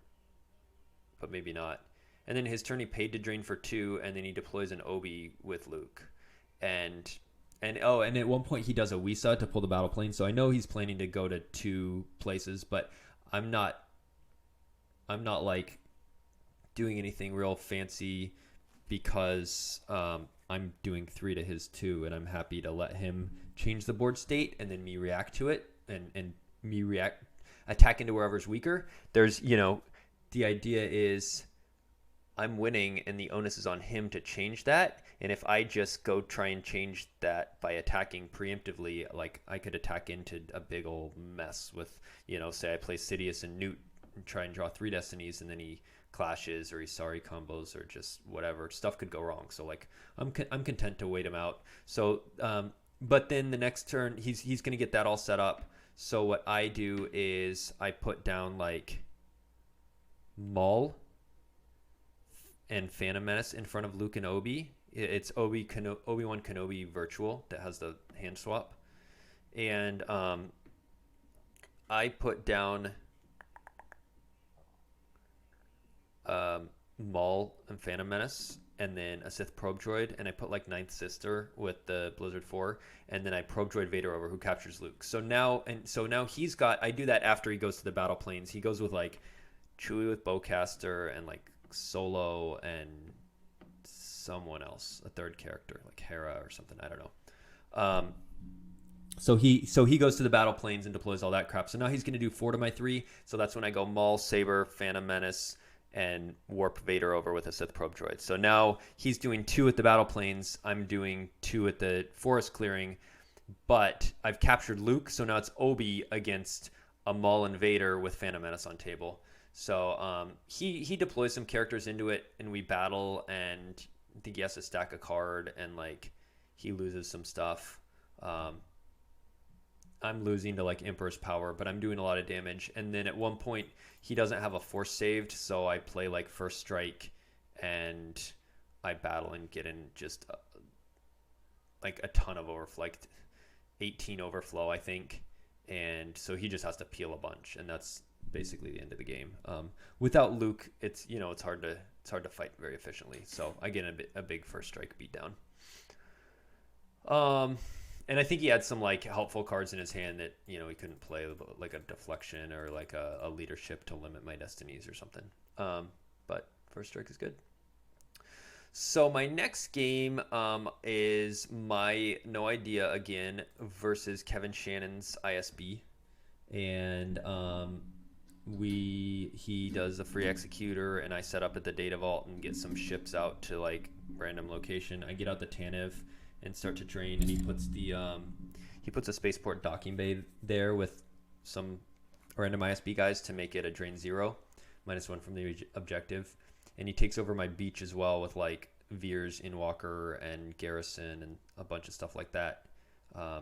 but maybe not. And then his turn, he paid to drain for 2, and then he deploys an Obi with Luke, and at one point he does a Wisa to pull the battle plane. So I know he's planning to go to 2 places, but I'm not like doing anything real fancy because I'm doing 3 to his 2, and I'm happy to let him change the board state and then me react to it and me attack into wherever's weaker. There's, the idea is I'm winning and the onus is on him to change that. And if I just go try and change that by attacking preemptively, like I could attack into a big old mess with, say I play Sidious and Newt and try and draw 3 destinies, and then he clashes or he sorry combos or just whatever. Stuff could go wrong. So like I'm content to wait him out. So but then the next turn he's going to get that all set up. So what I do is I put down like Maul and Phantom Menace in front of Luke and Obi. It's Obi-Wan Kenobi virtual that has the hand swap. And I put down Maul and Phantom Menace, and then a Sith probe droid, and I put like Ninth Sister with the Blizzard 4, and then I probe droid Vader over, who captures Luke. So now he's got, I do that after he goes to the battle planes. He goes with like Chewie with Bowcaster and like Solo and someone else, a third character like Hera or something, I don't know. So he goes to the battle planes and deploys all that crap. So now he's going to do 4 to my 3. So that's when I go Maul, Saber, Phantom Menace, and warp Vader over with a Sith probe droid. So now he's doing 2 at the battle planes. I'm doing 2 at the forest clearing, but I've captured Luke. So now it's Obi against a Maul and Vader with Phantom Menace on table. So he deploys some characters into it, and we battle, and I think he has to stack a card, and like he loses some stuff. I'm losing to like Emperor's Power, but I'm doing a lot of damage. And then at one point he doesn't have a force saved, so I play like First Strike and I battle and get in just like a ton of overflow, like 18 overflow, I think. And so he just has to peel a bunch, and that's basically the end of the game. Without Luke, it's it's hard to fight very efficiently. So I get a big First Strike beatdown. And I think he had some like helpful cards in his hand that he couldn't play, like a deflection or like a leadership to limit my destinies or something. But First Strike is good. So my next game is my No Idea again versus Kevin Shannon's ISB, and he does a free executor, and I set up at the data vault and get some ships out to like random location. I get out the Tanev and start to drain, and he puts a spaceport docking bay there with some random ISB guys to make it a drain 0, -1 from the objective, and he takes over my beach as well with like Veers, Inwalker, and Garrison, and a bunch of stuff like that. I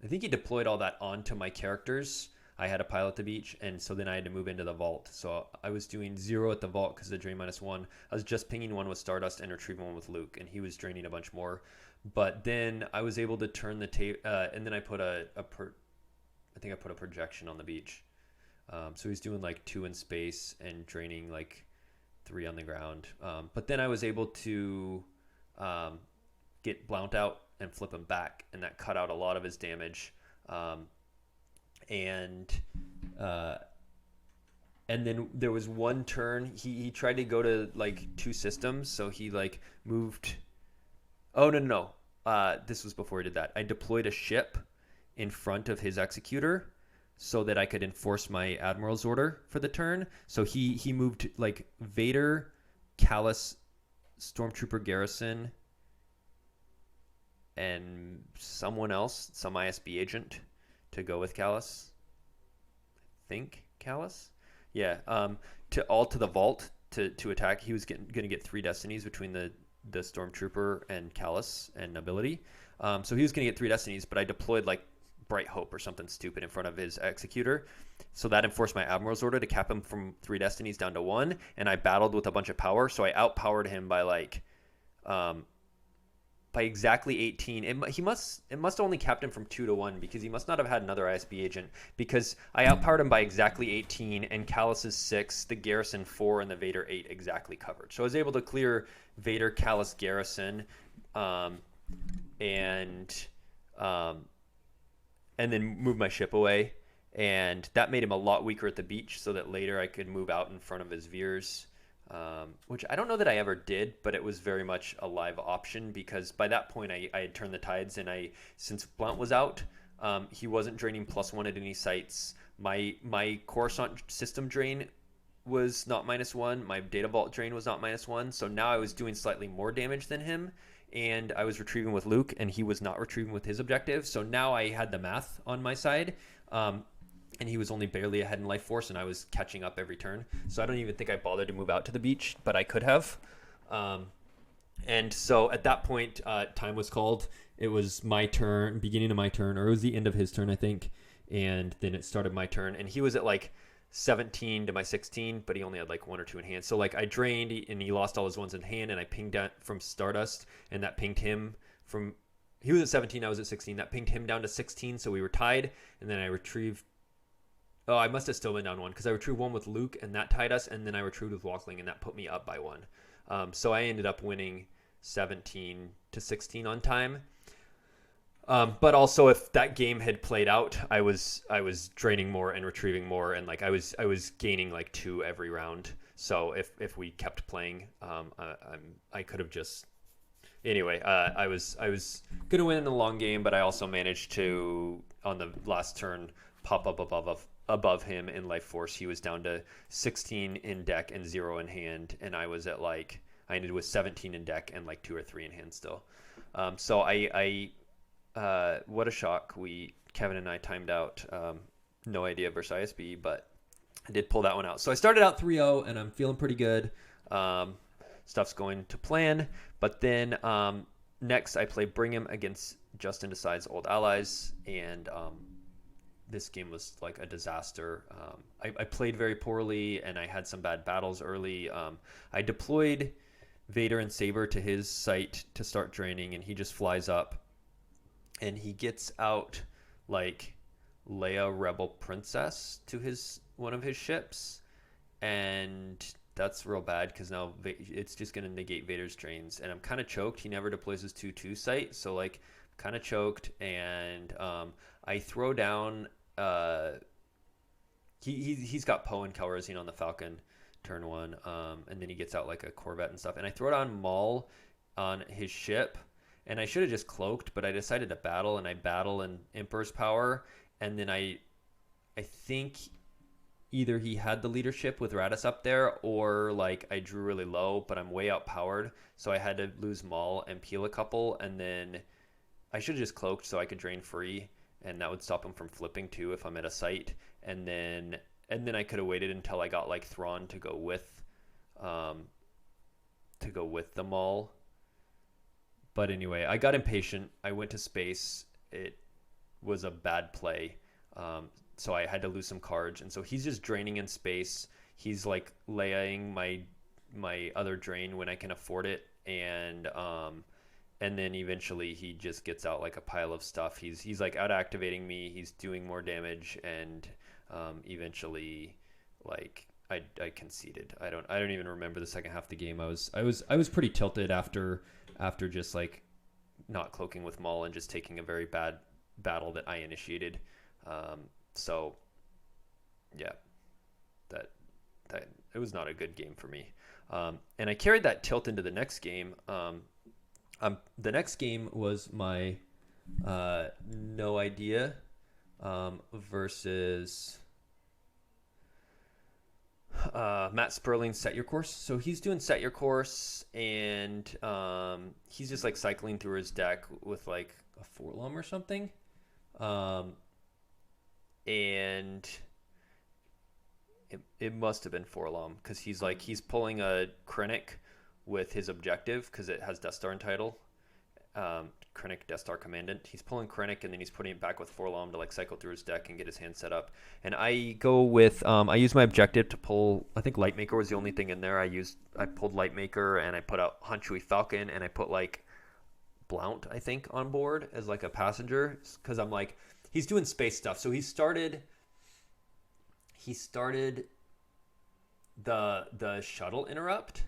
think he deployed all that onto my characters. I had to pilot the beach, and so then I had to move into the vault. So I was doing 0 at the vault because of the drain -1. I was just pinging 1 with Stardust and retrieving 1 with Luke, and he was draining a bunch more. But then I was able to turn the tape, and then I put I think I put a projection on the beach. So he's doing like 2 in space and draining like 3 on the ground. But then I was able to get Blount out and flip him back, and that cut out a lot of his damage. And then there was one turn he tried to go to like 2 systems, so he like moved. Oh no. This was before he did that. I deployed a ship in front of his executor so that I could enforce my admiral's order for the turn. So he moved like Vader, Callus, Stormtrooper Garrison, and someone else, some ISB agent, to go with Callus. I think Callus? Yeah. To the vault to attack. He was going to get 3 destinies between the Stormtrooper and Callus and Nobility. So he was going to get 3 destinies, but I deployed like Bright Hope or something stupid in front of his Executor. So that enforced my Admiral's Order to cap him from 3 Destinies down to 1, and I battled with a bunch of power, so I outpowered him by like by exactly 18. It must only capped him from 2 to 1 because he must not have had another ISB agent, because I outpowered him by exactly 18, and Callus's 6, the Garrison 4, and the Vader 8 exactly covered. So I was able to clear Vader, Callus, Garrison, and then move my ship away, and that made him a lot weaker at the beach, so that later I could move out in front of his Veers, which I don't know that I ever did, but it was very much a live option, because by that point I had turned the tides, and since Blount was out, he wasn't draining +1 at any sites. My Coruscant system drain was not -1. My Data Vault drain was not -1. So now I was doing slightly more damage than him, and I was retrieving with Luke, and he was not retrieving with his objective. So now I had the math on my side, and he was only barely ahead in life force, and I was catching up every turn. So I don't even think I bothered to move out to the beach, but I could have. And so at that point, time was called. It was my turn, beginning of my turn, or it was the end of his turn, I think. And then it started my turn, and he was at like 17 to my 16, but he only had like 1 or 2 in hand. So like I drained, and he lost all his ones in hand, and I pinged out from Stardust, and that pinged him from, he was at 17, I was at 16. That pinged him down to 16, so we were tied. And then I retrieved, oh, I must have still been down 1, because I retrieved 1 with Luke, and that tied us, and then I retrieved with Walkling, and that put me up by 1. So I ended up winning 17 to 16 on time. But also, if that game had played out, I was draining more and retrieving more, and like I was gaining like 2 every round. So if we kept playing, I could have just, anyway. I was gonna win in the long game, but I also managed to, on the last turn, pop up above him in life force. He was down to 16 in deck and 0 in hand, and I was at like, I ended with 17 in deck and like 2 or 3 in hand still. So I what a shock. Kevin and I timed out No Idea versus ISB, but I did pull that one out. So I started out 3-0, and I'm feeling pretty good. Stuff's going to plan. But then next I play Brigham against Justin Decide's Old Allies, and this game was like a disaster. I played very poorly, and I had some bad battles early. I deployed Vader and Saber to his site to start draining, and he just flies up. And he gets out like Leia Rebel Princess to one of his ships, and that's real bad, because now it's just going to negate Vader's drains, and I'm kind of choked. He never deploys his 2/2 site, so like kind of choked, and I throw down. He's got Poe and Calrissian on the Falcon turn 1, and then he gets out like a Corvette and stuff, and I throw down Maul on his ship. And I should have just cloaked, but I decided to battle, and I battle in Emperor's Power. And then I think either he had the leadership with Radis up there, or like I drew really low, but I'm way outpowered. So I had to lose Maul and peel a couple. And then I should have just cloaked so I could drain free, and that would stop him from flipping too if I'm at a site. And then I could have waited until I got like Thrawn to go with the Maul. But anyway, I got impatient. I went to space. It was a bad play. So I had to lose some cards. And so he's just draining in space. He's like laying my other drain when I can afford it. And then eventually he just gets out like a pile of stuff. He's like out activating me. He's doing more damage. And eventually like I conceded. I don't even remember the second half of the game. I was pretty tilted after just like not cloaking with Maul and just taking a very bad battle that I initiated. So yeah, that it was not a good game for me. And I carried that tilt into the next game. The next game was my No Idea versus Matt Sperling's Set Your Course. So he's doing Set Your Course, and he's just like cycling through his deck with like a Forlom or something. And it must have been Forlom, because he's pulling a Krennic with his objective, because it has Death Star in title. Krennic Death Star Commandant. He's pulling Krennic, and then he's putting it back with Forlom to like cycle through his deck and get his hand set up. And I go with I use my objective to pull. I think Lightmaker was the only thing in there. I pulled Lightmaker, and I put out Hanshui Falcon, and I put like Blount, I think, on board as like a passenger, because I'm like, he's doing space stuff. So he started the shuttle interrupt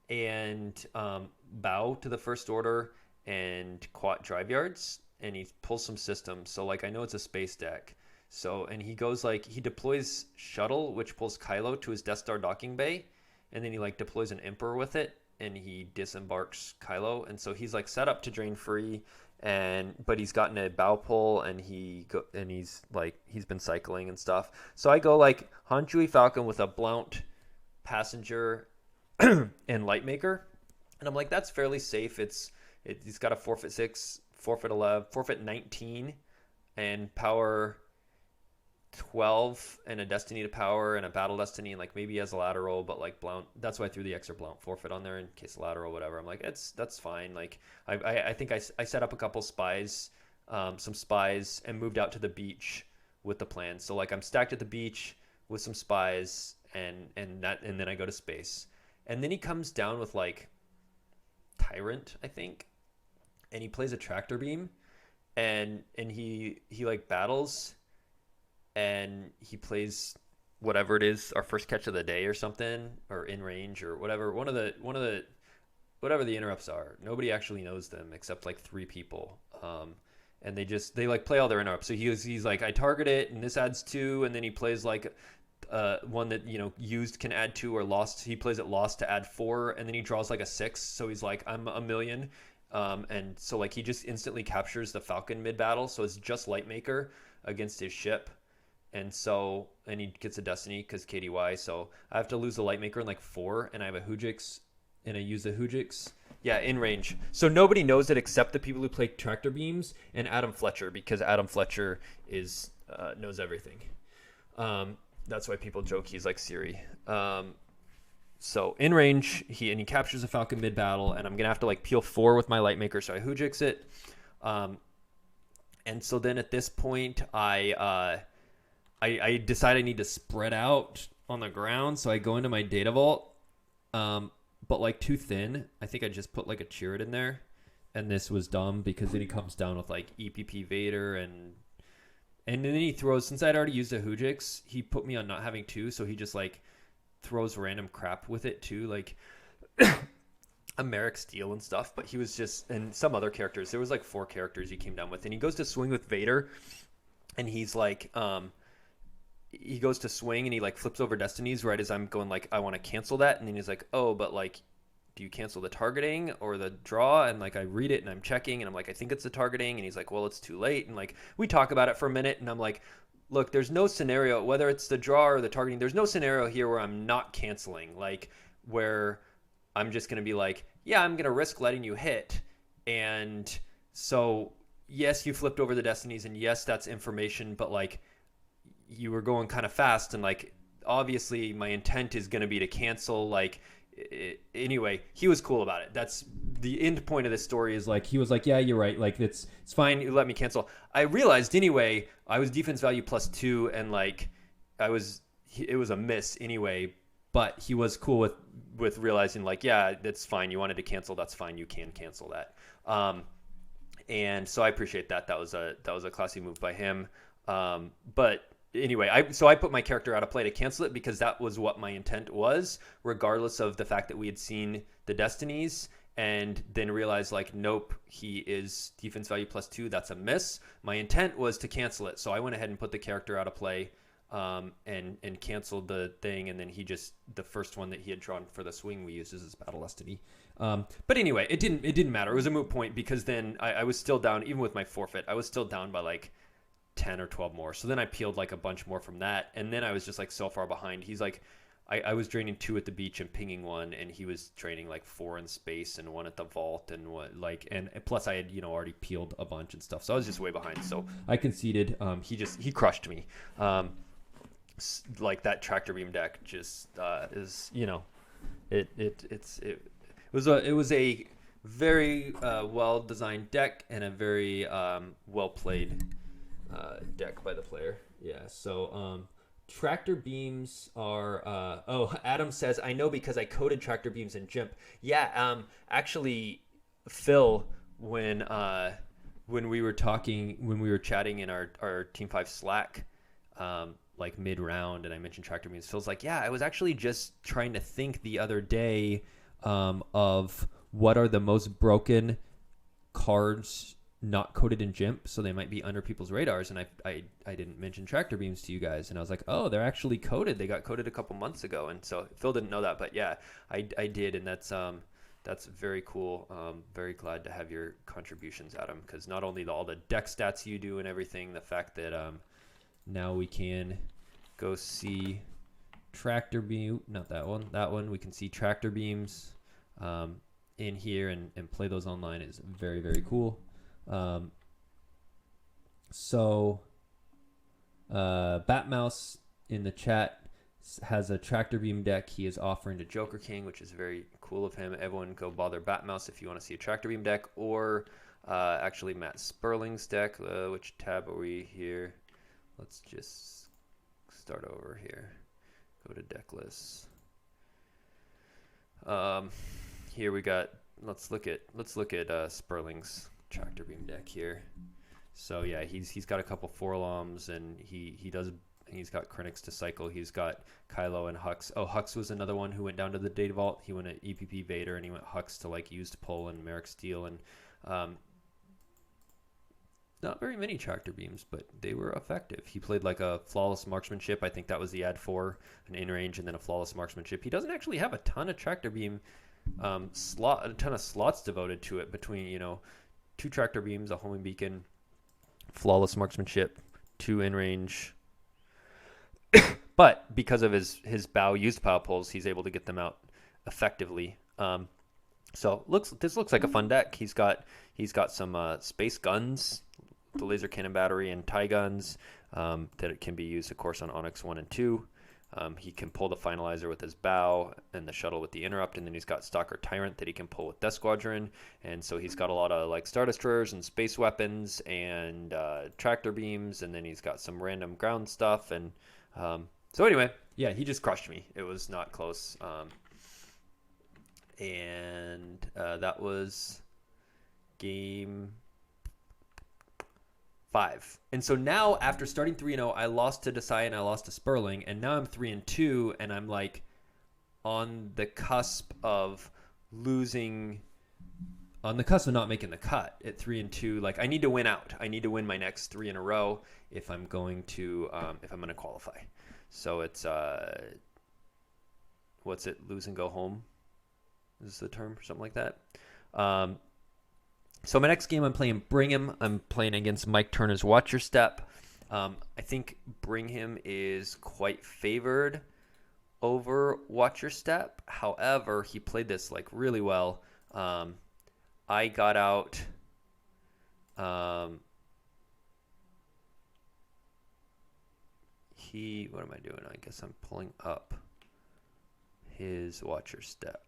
and bow to the First Order and quad drive yards, and he pulls some systems. So like I know it's a space deck. So and he goes like he deploys shuttle, which pulls Kylo to his Death Star docking bay, and then he like deploys an Emperor with it, and he disembarks Kylo. And so he's like set up to drain free, but he's gotten a bow pull, and he's been cycling and stuff. So I go like Hanshui Falcon with a Blount passenger and Lightmaker, and I'm like, that's fairly safe. He's got a forfeit 6, forfeit 11, forfeit 19, and power 12, and a Destiny to power, and a Battle Destiny, and like maybe he has a lateral, but like Blount, that's why I threw the extra Blount forfeit on there in case lateral, whatever. I'm like, that's fine. Like I think I set up a couple spies, some spies, and moved out to the beach with the plan. So like I'm stacked at the beach with some spies, and then I go to space, and then he comes down with like Tyrant, I think, and he plays a tractor beam, and he like battles, and he plays whatever it is, our first catch of the day or something, or in range or whatever. One of the whatever the interrupts are. Nobody actually knows them except like 3 people. And they like play all their interrupts. So he's like, I target it, and this adds 2, and then he plays like one that used can add 2, or lost. He plays it lost to add 4, and then he draws like a 6. So he's like, I'm a million. And so like he just instantly captures the Falcon mid battle. So it's just Lightmaker against his ship. And he gets a Destiny because KDY. So I have to lose the Lightmaker in like 4, and I have a Hujix, and I use the Hujix. Yeah, in range. So nobody knows it except the people who play tractor beams and Adam Fletcher, because Adam Fletcher knows everything. That's why people joke he's like Siri. So in range, he captures a Falcon mid battle, and I'm gonna have to like peel 4 with my Lightmaker, so I Hujix it. And so then at this point, I decide I need to spread out on the ground, so I go into my data vault, but like too thin. I think I just put like a Chirrut in there, and this was dumb because then he comes down with like EPP Vader, and then he throws, since I'd already used a Hujix, he put me on not having 2, so he just like throws random crap with it too, like a Merrick Steel and stuff. But he was just, and some other characters, there was like 4 characters he came down with, and he goes to swing with Vader, and he's like he goes to swing, and he like flips over Destinies right as I'm going like, I want to cancel that, and then he's like, oh, but like, do you cancel the targeting or the draw? And like I read it, and I'm checking, and I'm like, I think it's the targeting, and he's like, well, it's too late. And like we talk about it for a minute, and I'm like, look, there's no scenario, whether it's the draw or the targeting, there's no scenario here where I'm not canceling, like where I'm just going to be like, yeah, I'm going to risk letting you hit. And so yes, you flipped over the Destinies, and yes, that's information, but like you were going kind of fast, and like obviously my intent is going to be to cancel. Like anyway, he was cool about it. That's the end point of this story, is like he was like, yeah, you're right, like it's fine, you let me cancel. I realized anyway I was defense value +2, and like it was a miss anyway, but he was cool with realizing like, yeah, that's fine, you wanted to cancel, that's fine, you can cancel that. And so I appreciate that. That was a classy move by him. But anyway, I put my character out of play to cancel it, because that was what my intent was, regardless of the fact that we had seen the Destinies, and then realized like, nope, he is defense value +2. That's a miss. My intent was to cancel it, so I went ahead and put the character out of play, and canceled the thing, and then the first one that he had drawn for the swing we used as his Battle Destiny. But anyway, it didn't matter. It was a moot point, because then I was still down, even with my forfeit. I was still down by like 10 or 12 more. So then I peeled like a bunch more from that, and then I was just like so far behind. He's like, I was draining 2 at the beach and pinging 1, and he was draining like 4 in space and 1 at the vault, and and plus I had already peeled a bunch and stuff, so I was just way behind. So I conceded. He crushed me. Like that tractor beam deck just is it was a very well designed deck and a very well played deck by the player. Yeah. So tractor beams are. Adam says I know because I coded tractor beams in GIMP. Yeah. Actually, Phil, when we were talking, when we were chatting in our Team 5 Slack, like mid round, and I mentioned tractor beams, Phil's like, yeah, I was actually just trying to think the other day of what are the most broken cards not coded in GIMP, so they might be under people's radars. And I didn't mention tractor beams to you guys, and I was like, oh, they're actually coded. They got coded a couple months ago, and so Phil didn't know that, but yeah, I did, and that's very cool. Very glad to have your contributions, Adam, because not only all the deck stats you do and everything, the fact that now we can go see tractor beam, not that one, we can see tractor beams in here and play those online is very, very cool. Batmouse in the chat has a tractor beam deck he is offering to Joker King, which is very cool of him. Everyone go bother Batmouse if you want to see a tractor beam deck, or actually Matt Sperling's deck. Which tab are we here? Let's just start over here. Go to deck lists. Here we got. Let's look at Sperling's tractor beam deck here. So yeah, he's got a couple Forloms, and he's got Krennics to cycle. He's got Kylo and Hux. Oh, Hux was another one who went down to the Data Vault. He went at EPP Vader, and he went Hux to like used pull and Merrick Steel, and not very many tractor beams, but they were effective. He played like a flawless marksmanship. I think that was the ad 4, an in range, and then a flawless marksmanship. He doesn't actually have a ton of tractor beam a ton of slots devoted to it, between 2 tractor beams, a homing beacon, flawless marksmanship, 2 in range. But because of his bow used power pulls, he's able to get them out effectively. So this looks like a fun deck. He's got some space guns, the laser cannon battery, and tie guns that it can be used, of course, on Onyx 1 and 2. He can pull the finalizer with his bow and the shuttle with the interrupt, and then he's got Stalker Tyrant that he can pull with Death Squadron, and so he's got a lot of like Star Destroyers and space weapons and tractor beams, and then he's got some random ground stuff, and so anyway, yeah, he just crushed me. It was not close, and that was game 5. And so now, after starting 3-0, I lost to Desai and I lost to Sperling, and now I'm 3-2, and I'm like on the cusp of losing, on the cusp of not making the cut at 3-2. Like, I need to win out. I need to win my next 3 in a row if I'm going to qualify. So it's what's it? Lose and go home is the term, or something like that. So my next game, I'm playing Brigham. I'm playing against Mike Turner's Watch Your Step. I think Brigham is quite favored over Watch Your Step. However, he played this like really well. I got out. What am I doing? I guess I'm pulling up his Watch Your Step.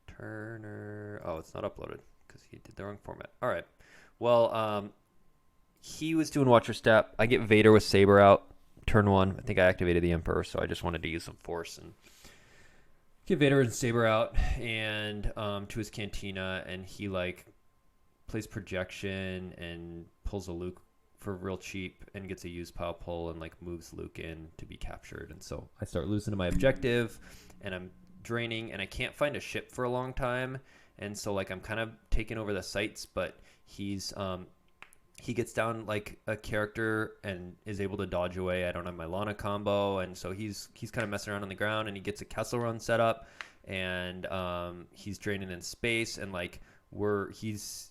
Turner. Oh, it's not uploaded because he did the wrong format. All right. Well, he was doing Watch Your Step. I get Vader with Saber out turn 1. I think I activated the Emperor, so I just wanted to use some force and get Vader and Saber out and to his Cantina, and he like plays projection and pulls a Luke for real cheap and gets a used power pull and like moves Luke in to be captured. And so I start losing to my objective, and I'm draining, and I can't find a ship for a long time. And so like I'm kind of taking over the sites, but he gets down like a character and is able to dodge away. I don't have my Lana combo, and so he's kind of messing around on the ground, and he gets a Kessel Run set up, and he's draining in space, and like he's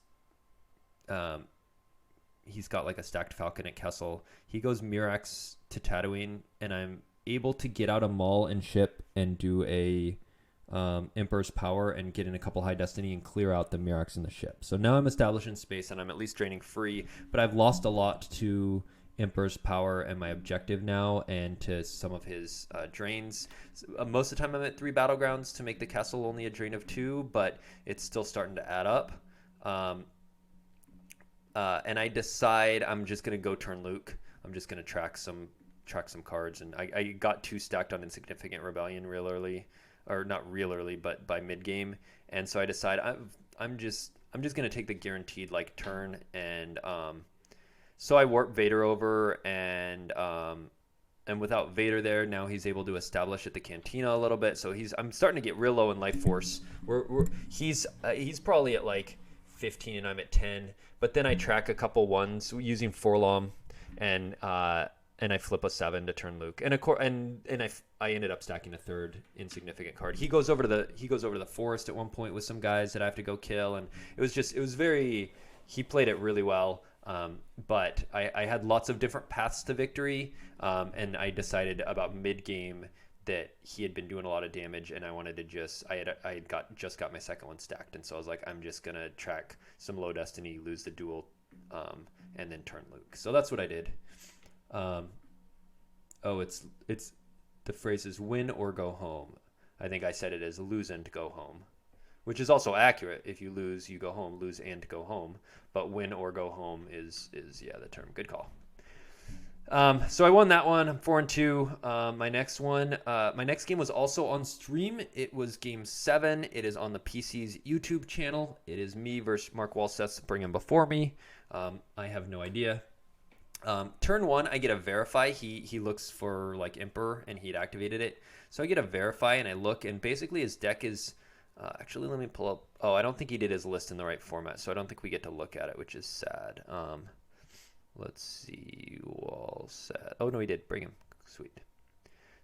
got like a stacked Falcon at Kessel. He goes Mirax to Tatooine, and I'm able to get out a Maul and ship and do a Emperor's Power and get in a couple High Destiny and clear out the Mirax in the ship. So now I'm established in space, and I'm at least draining free, but I've lost a lot to Emperor's Power and my objective now, and to some of his drains. Most of the time I'm at 3 battlegrounds to make the castle only a drain of 2, but it's still starting to add up. And I decide I'm just going to go turn Luke. I'm just going to track some cards, and I got 2 stacked on Insignificant Rebellion real early, or not real early, but by mid game. And so I decide I'm just going to take the guaranteed like turn, and so I warp Vader over, and without Vader there, now he's able to establish at the Cantina a little bit. So I'm starting to get real low in life force. He's probably at like 15 and I'm at 10. But then I track a couple ones using Forlom, and I flip a 7 to turn Luke, and of course, and I ended up stacking a 3rd insignificant card. He goes over to the forest at one point with some guys that I have to go kill, and he played it really well. But I had lots of different paths to victory, and I decided about mid game that he had been doing a lot of damage, and I wanted to just got my second one stacked, and so I was like, I'm just gonna track some low destiny, lose the duel, and then turn Luke. So that's what I did. It's the phrase is win or go home. I think I said it as lose and go home, which is also accurate. If you lose, you go home. Lose and go home, but win or go home is the term. Good call. So I won that one. I'm 4-2. My next game was also on stream. It was game 7. It is on the PC's YouTube channel. It is me versus Mark Walseth bringing before me. I have no idea. Turn 1, I get a verify. He looks for like Emperor, and he'd activated it. So I get a verify, and I look, and basically his deck is actually, let me pull up. Oh, I don't think he did his list in the right format, so I don't think we get to look at it, which is sad. Let's see. Walseth. Oh, no, he did. Bring him. Sweet.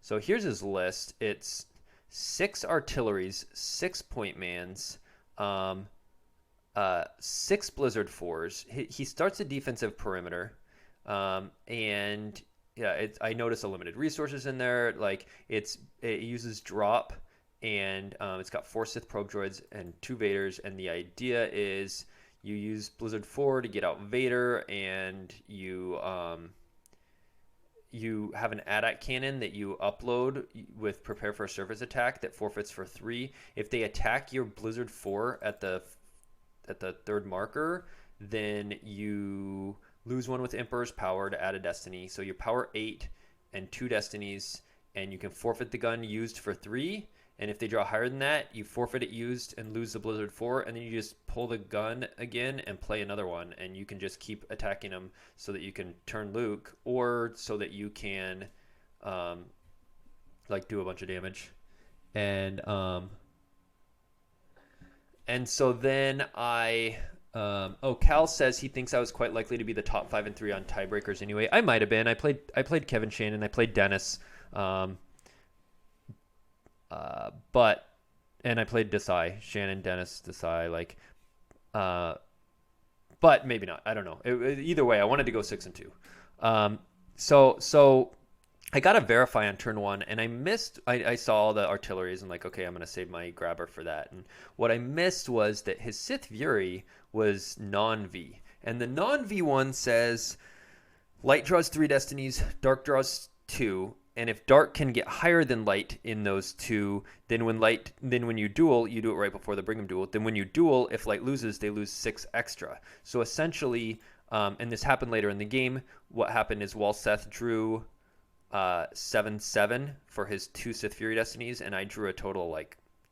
So here's his list. It's 6 artilleries, 6 point mans, 6 Blizzard 4s. He starts a defensive perimeter. And yeah, I notice a limited resources in there. Like it uses drop, and it's got 4 Sith probe droids and 2 Vaders. And the idea is you use Blizzard 4 to get out Vader, and you have an AT-AT cannon that you upload with Prepare for a Surface Attack that forfeits for 3. If they attack your Blizzard 4 at the 3rd marker, then you lose 1 with Emperor's Power to add a destiny. So you power 8 and 2 destinies, and you can forfeit the gun used for 3. And if they draw higher than that, you forfeit it used and lose the Blizzard 4, and then you just pull the gun again and play another one, and you can just keep attacking them so that you can turn Luke, or so that you can do a bunch of damage. And so then Cal says he thinks I was quite likely to be the top 5 and 3 on tiebreakers anyway. I might have been. I played Kevin Shannon. I played Dennis. And I played Desai. Shannon, Dennis, Desai. But maybe not. I don't know. Either way, I wanted to go 6 and 2. So I got a verify on turn 1, and I missed. I saw all the artilleries, and okay, I'm gonna save my grabber for that. And what I missed was that his Sith Fury was non-V, and the non-V one says light draws 3 destinies, dark draws 2, and if dark can get higher than light in those 2, then when you duel, you do it right before the Brigham duel. Then when you duel, if light loses, they lose 6 extra. So essentially, and this happened later in the game. What happened is Walseth drew 7/7 for his 2 Sith Fury destinies, and I drew a total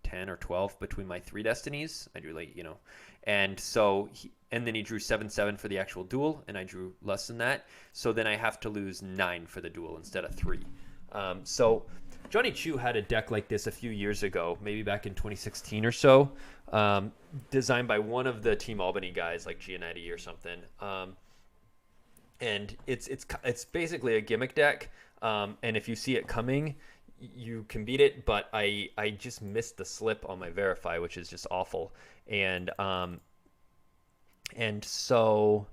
10 or 12 between my 3 destinies. I drew and so and then he drew 7/7 for the actual duel, and I drew less than that. So then I have to lose 9 for the duel instead of 3. So Johnny Chu had a deck like this a few years ago, maybe back in 2016 or so, designed by one of the Team Albany guys, like Giannetti or something. And it's basically a gimmick deck. And if you see it coming, you can beat it. But I just missed the slip on my verify, which is just awful. And so.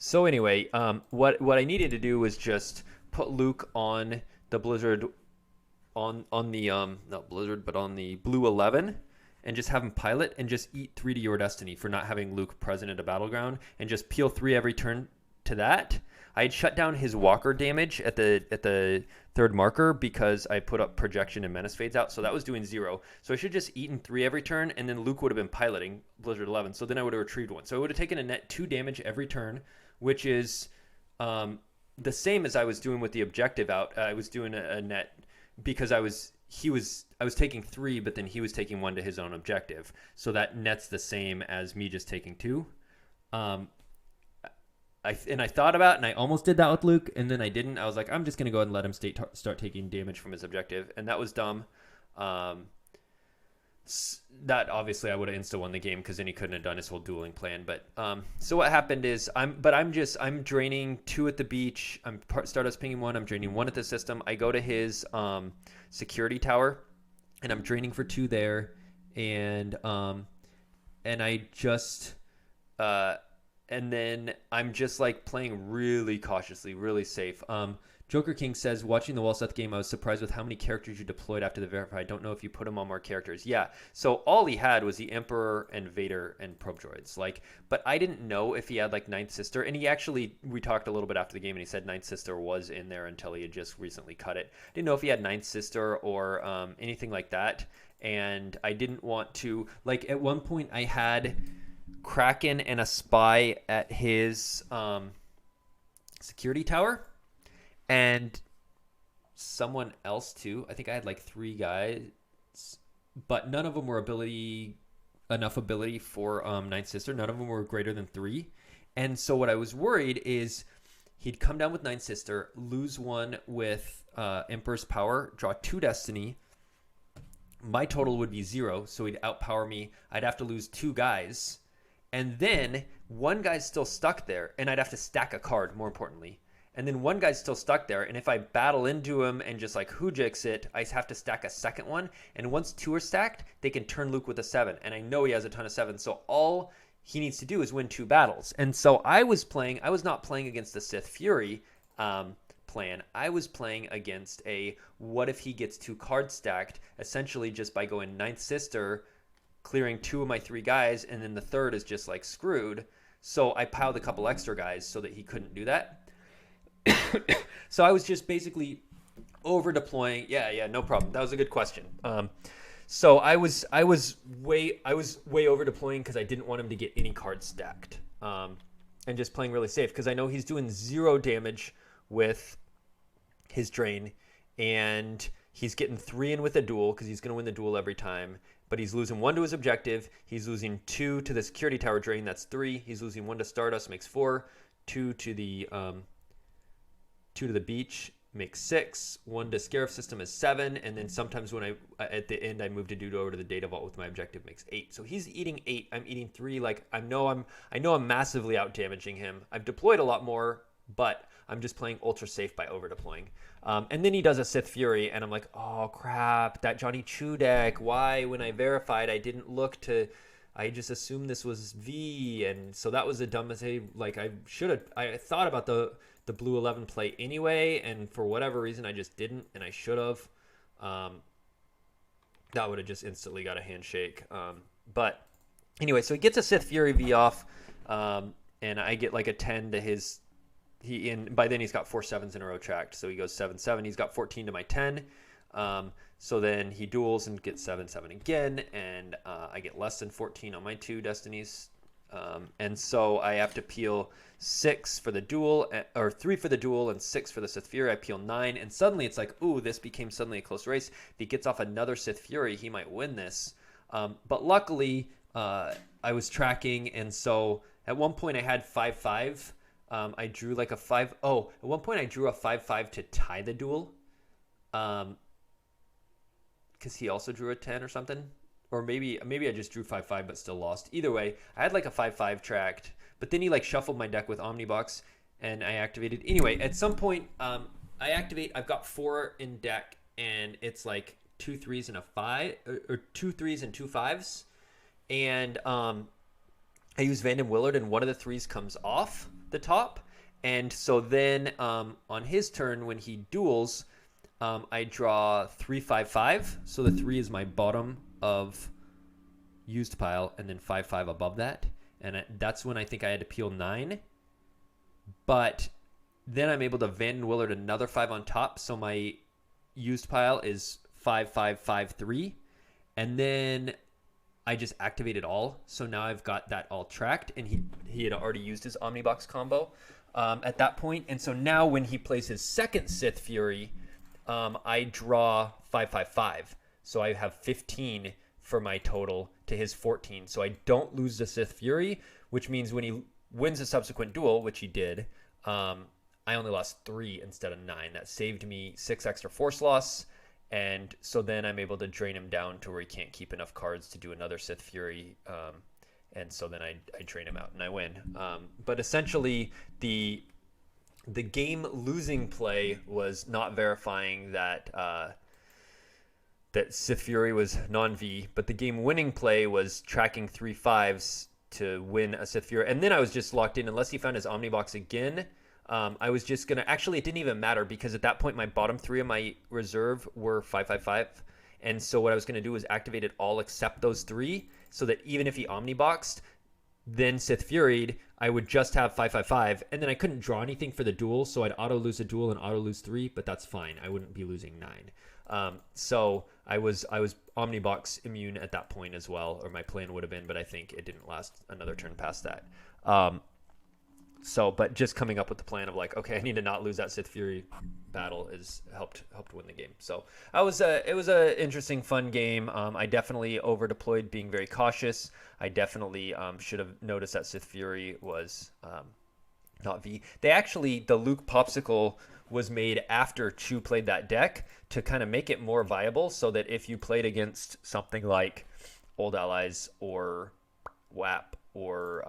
So anyway, what I needed to do was just put Luke on the Blizzard, on the not Blizzard, but on the Blue 11, and just have him pilot and just eat 3 to your destiny for not having Luke present at a battleground, and just peel 3 every turn to that. I had shut down his walker damage at the third marker because I put up projection and menace fades out, so that was doing 0. So I should have just eaten 3 every turn, and then Luke would have been piloting Blizzard 11. So then I would have retrieved 1. So I would have taken a net 2 damage every turn, which is the same as I was doing with the objective out. I was doing a net because I was taking 3, but then he was taking 1 to his own objective. So that net's the same as me just taking 2. I thought about it, and I almost did that with Luke, and then I didn't. I was like, I'm just going to go ahead and let him start taking damage from his objective, and that was dumb. That obviously I would have insta-won the game because then he couldn't have done his whole dueling plan. But so what happened is I'm draining 2 at the beach. I'm Stardust pinging 1. I'm draining 1 at the system. I go to his security tower, and I'm draining for 2 there, and I just. And then I'm just like playing really cautiously, really safe. Joker King says, watching the Wallseth game, I was surprised with how many characters you deployed after the verify. I don't know if you put him on more characters. Yeah. So all he had was the Emperor and Vader and probe droids. But I didn't know if he had like Ninth Sister. And we talked a little bit after the game, and he said Ninth Sister was in there until he had just recently cut it. I didn't know if he had Ninth Sister or anything like that. And I didn't want to, at one point I had Kraken and a spy at his security tower, and someone else too. I think I had 3 guys, but none of them were enough ability for Ninth Sister. None of them were greater than 3. And so what I was worried is he'd come down with Ninth Sister, lose 1 with Emperor's Power, draw 2 destiny. My total would be 0, so he'd outpower me. I'd have to lose 2 guys. And then 1 guy's still stuck there, and I'd have to stack a card, more importantly. And then 1 guy's still stuck there, and if I battle into him and just Hoojix it, I have to stack a second one. And once 2 are stacked, they can turn Luke with a 7. And I know he has a ton of 7, so all he needs to do is win 2 battles. And so I was not playing against the Sith Fury plan. I was playing against what if he gets 2 cards stacked, essentially just by going Ninth Sister, clearing 2 of my 3 guys, and then the third is just screwed. So I piled a couple extra guys so that he couldn't do that. So I was just basically over deploying. Yeah, no problem. That was a good question. So I was way over deploying because I didn't want him to get any cards stacked, and just playing really safe because I know he's doing 0 damage with his drain, and he's getting 3 in with a duel because he's going to win the duel every time. But he's losing 1 to his objective. He's losing 2 to the security tower drain. That's 3. He's losing 1 to Stardust, makes 4. 2 to the beach makes 6. 1 to Scarif system is 7. And then sometimes when at the end I move to Dude over to the data vault with my objective makes 8. So he's eating 8. I'm eating 3. I know I'm massively out damaging him. I've deployed a lot more, but I'm just playing ultra safe by over deploying. And then he does a Sith Fury, and I'm like, oh crap, that Johnny Chu deck. Why, when I verified, I didn't look to. I just assumed this was V, and so that was a dumb mistake. I thought about the blue 11 play anyway, and for whatever reason, I just didn't, and I should have. That would have just instantly got a handshake. But anyway, so he gets a Sith Fury V off, and I get a 10 to his. By then he's got 4 7s in a row tracked, so he goes 7-7. He's got 14 to my 10. So then he duels and gets 7-7 again, and I get less than 14 on my 2 destinies. And so I have to peel 6 for the duel, or 3 for the duel and 6 for the Sith Fury. I peel 9, and suddenly it's ooh, this became suddenly a close race. If he gets off another Sith Fury, he might win this. But luckily, I was tracking, and so at one point I had 5-5. I drew a 5. Oh, at one point I drew a 5-5 to tie the duel. Because he also drew a 10 or something. Or maybe I just drew 5-5 but still lost. Either way, I had a 5-5 tracked. But then he shuffled my deck with Omnibox, and I activated. Anyway, at some point, I activate. I've got 4 in deck, and it's 2 3s and a 5, or 2 3s and 2 5s. And I use Vanden Willard, and one of the 3s comes off the top. And so then on his turn, when he duels, I draw 3-5-5. So the 3 is my bottom of used pile, and then 5/5 above that. And that's when I think I had to peel 9. But then I'm able to Van Willard another 5 on top. So my used pile is 5/5/5/3. And then I just activated all. So now I've got that all tracked. And he had already used his Omnibox combo at that point. And so now when he plays his second Sith Fury, I draw 5/5/5. So I have 15 for my total to his 14. So I don't lose the Sith Fury, which means when he wins a subsequent duel, which he did, I only lost 3 instead of 9. That saved me 6 extra force loss. And so then I'm able to drain him down to where he can't keep enough cards to do another Sith Fury. And so then I drain him out and I win. But essentially, the game losing play was not verifying that that Sith Fury was non-V, but the game winning play was tracking 3 5s to win a Sith Fury. And then I was just locked in. Unless he found his Omnibox again, I was just going to... Actually, it didn't even matter because at that point, my bottom 3 of my reserve were 5/5/5. And so what I was going to do was activate it all except those 3, so that even if he Omniboxed, then Sith Furied, I would just have 5/5/5, and then I couldn't draw anything for the duel, so I'd auto lose a duel and auto lose 3, but that's fine. I wouldn't be losing 9. So I was Omnibox immune at that point as well, or my plan would have been, but I think it didn't last another turn past that. But just coming up with the plan of like, okay, I need to not lose that Sith Fury battle is helped win the game. So it was a interesting, fun game. I definitely over deployed, being very cautious. I definitely should have noticed that Sith Fury was not V. The Luke Popsicle was made after Chu played that deck to kind of make it more viable, so that if you played against something like Old Allies or WAP or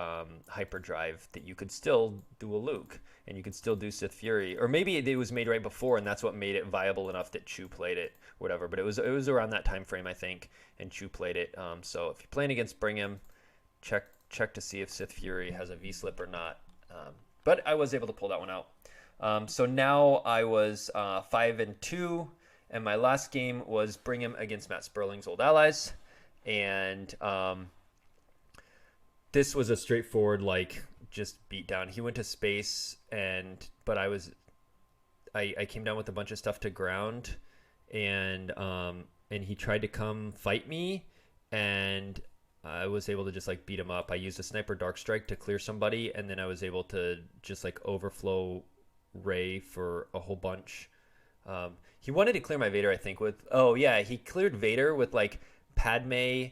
Hyperdrive, that you could still do a Luke and you could still do Sith Fury, or maybe it was made right before and that's what made it viable enough that Chu played it, whatever. But it was around that time frame, I think, and Chu played it. So if you're playing against Brigham, check to see if Sith Fury has a V slip or not. But I was able to pull that one out. So now I was 5-2, and my last game was Brigham against Matt Sperling's Old Allies, and this was a straightforward, like, just beat down. He went to space, but I came down with a bunch of stuff to ground, and he tried to come fight me, and I was able to just like beat him up. I used a Sniper Dark Strike to clear somebody, and then I was able to just like overflow Ray for a whole bunch. He wanted to clear my Vader, I think, he cleared Vader with like Padme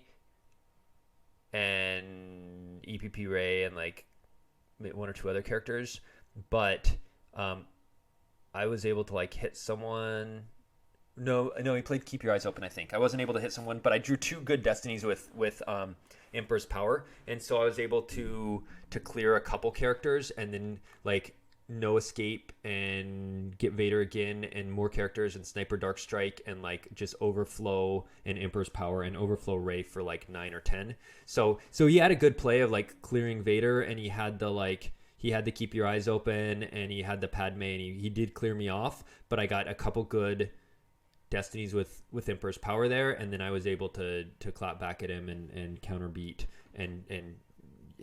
and EPP Ray and like 1 or 2 other characters, but I was able to like hit someone. No, he played Keep Your Eyes Open, I think. I wasn't able to hit someone, but I drew 2 good destinies with Emperor's Power, and so I was able to clear a couple characters and then like no escape and get Vader again and more characters and Sniper Dark Strike and like just overflow and Emperor's Power and overflow Ray for like 9 or 10. So he had a good play of like clearing Vader, and he had the Keep Your Eyes Open, and he had the Padme, and he did clear me off, but I got a couple good destinies with Emperor's Power there, and then I was able to clap back at him and counter beat and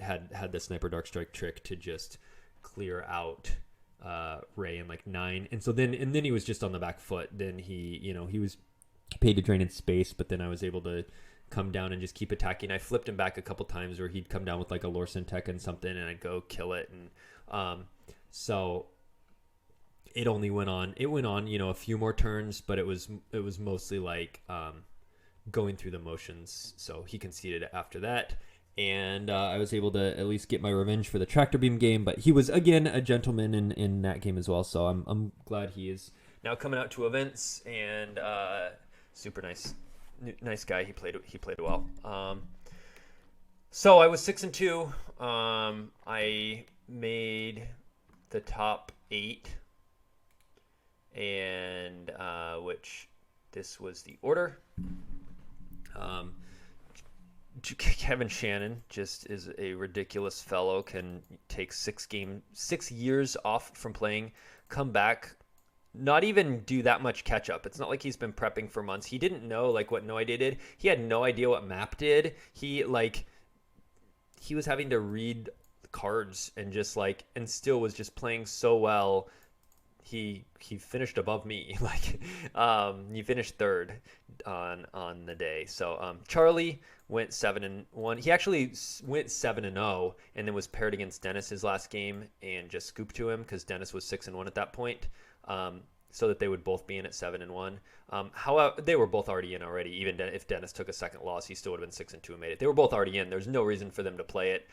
had the Sniper Dark Strike trick to just clear out Ray in like 9, and then he was just on the back foot. Then he was paid to drain in space, but then I was able to come down and just keep attacking. I flipped him back a couple times where he'd come down with like a Lorsan Tech and something, and I'd go kill it, and so it went on a few more turns, but it was mostly like going through the motions. So he conceded after that. And I was able to at least get my revenge for the tractor beam game, but he was again a gentleman in that game as well. So I'm glad he is now coming out to events, and super nice guy. He played well. So I was 6-2. I made the top 8, and which this was the order. Kevin Shannon just is a ridiculous fellow, can take 6 years off from playing, come back not even do that much catch up. It's not like he's been prepping for months. He didn't know like what No Idea did. He had no idea what map did. He was having to read cards and just like, and still was just playing so well. He finished above me. Like he finished third on the day. So Charlie went 7-1. He actually went 7-0 and then was paired against Dennis his last game and just scooped to him because Dennis was 6-1 at that point. So that they would both be in at 7-1. However, they were both already in already. Even if Dennis took a second loss, he still would have been 6-2 and made it. They were both already in. There's no reason for them to play it.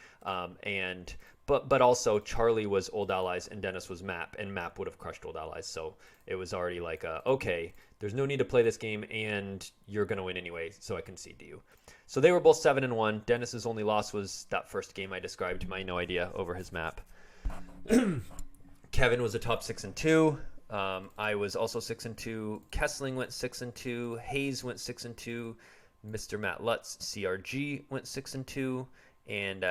But also Charlie was Old Allies and Dennis was Map, and Map would have crushed Old Allies. So it was already like, okay, there's no need to play this game, and you're gonna win anyway. So I concede to you. So they were both 7-1. Dennis's only loss was that first game I described, my No Idea over his Map. Kevin was a top 6-2. I was also 6-2. Kessling went 6-2. Hayes went 6-2. Mr. Matt Lutz, CRG, went 6-2. And